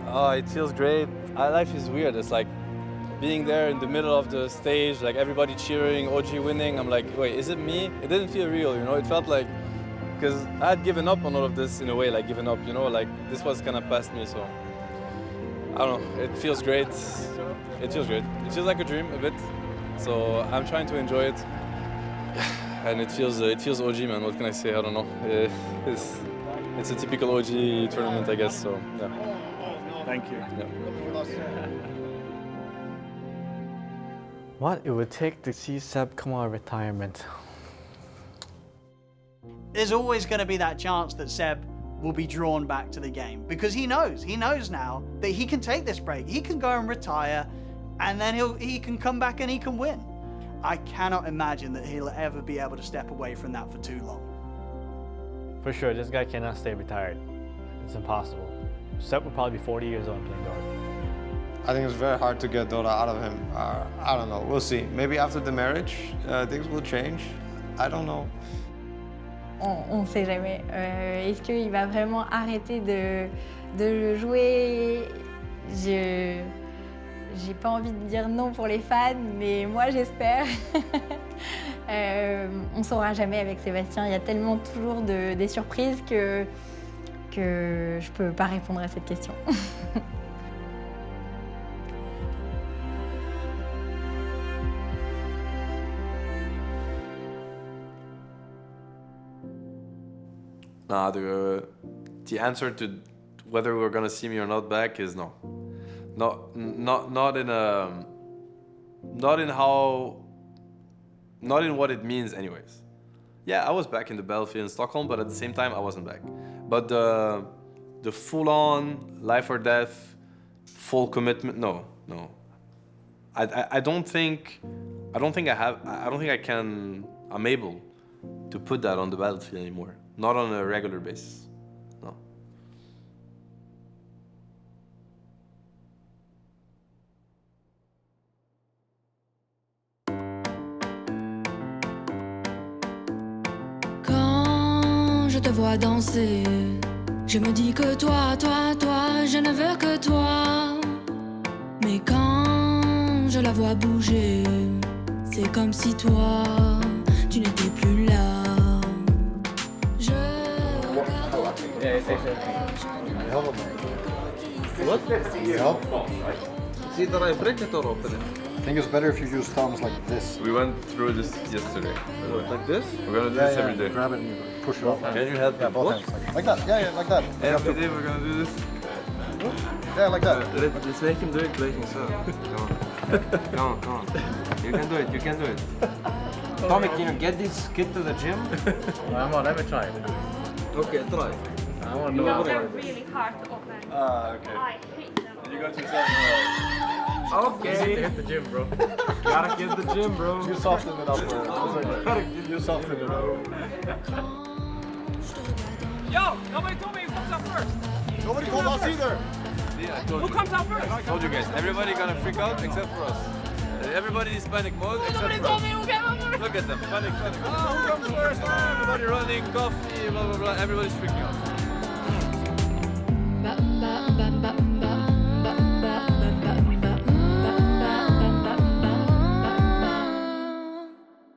It feels great. Life is weird. It's like being there in the middle of the stage, like everybody cheering, OG winning. I'm like, wait, is it me? It didn't feel real, you know? It felt like, because I had given up on all of this in a way, like given up, you know? Like this was kind of past me, so I don't know. It feels great. It feels great. It feels like a dream a bit. So I'm trying to enjoy it. And it feels OG, man. What can I say? I don't know. It's a typical OG tournament, I guess, so yeah. Thank you. Yeah. What it would take to see Seb come out of retirement. There's always going to be that chance that Seb will be drawn back to the game because he knows now that he can take this break. He can go and retire and then he can come back and he can win. I cannot imagine that he'll ever be able to step away from that for too long. For sure, this guy cannot stay retired. It's impossible. Seb will probably be 40 years old playing Dota. I think it's very hard to get Dota out of him. I don't know, we'll see. Maybe after the marriage, things will change. I don't know. On ne sait jamais. Est-ce qu'il va vraiment arrêter de jouer? J'ai pas envie de dire non pour les fans, mais moi j'espère. On saura jamais avec Sébastien. Il y a tellement toujours des surprises que je peux pas répondre à cette question. Nah, the answer to whether we're gonna see me or not back is no. Not in what it means anyways. Yeah, I was back in the battlefield in Stockholm, but at the same time I wasn't back. But the full-on life or death, full commitment, no. I don't think I'm able to put that on the battlefield anymore. Not on a regular basis, no. Quand je te vois danser, je me dis que toi, je ne veux que toi. Mais quand je la vois bouger, c'est comme si toi, tu n'étais plus là. What? Yeah. See that I break it or open it? I think it's better if you use thumbs like this. We went through this yesterday. Like this? We're gonna do this every day. Grab it and you push it off. Can you help me? Both hands. Like that. Yeah, like that. Every day we're gonna do this? Yeah, like that. Let's make him do it like himself. Come on. You can do it. Tommy, can you get this kid to the gym? Come on, let me try. Okay, try. I want to know. They're really hard to open. Okay. I hate them. And you go to yourself. Okay. Hit the gym, bro. Gotta get the gym, bro. You soften it up. You soften it up. Yo, nobody told me who comes out first. Nobody told us either. Yeah, I told Who you. comes out first? I told you guys. Everybody gonna freak out except for us. Everybody is panic mode except for us. Look at them. Panic. Oh, who comes first? Oh, everybody running, coffee, blah, blah, blah. Everybody's freaking out.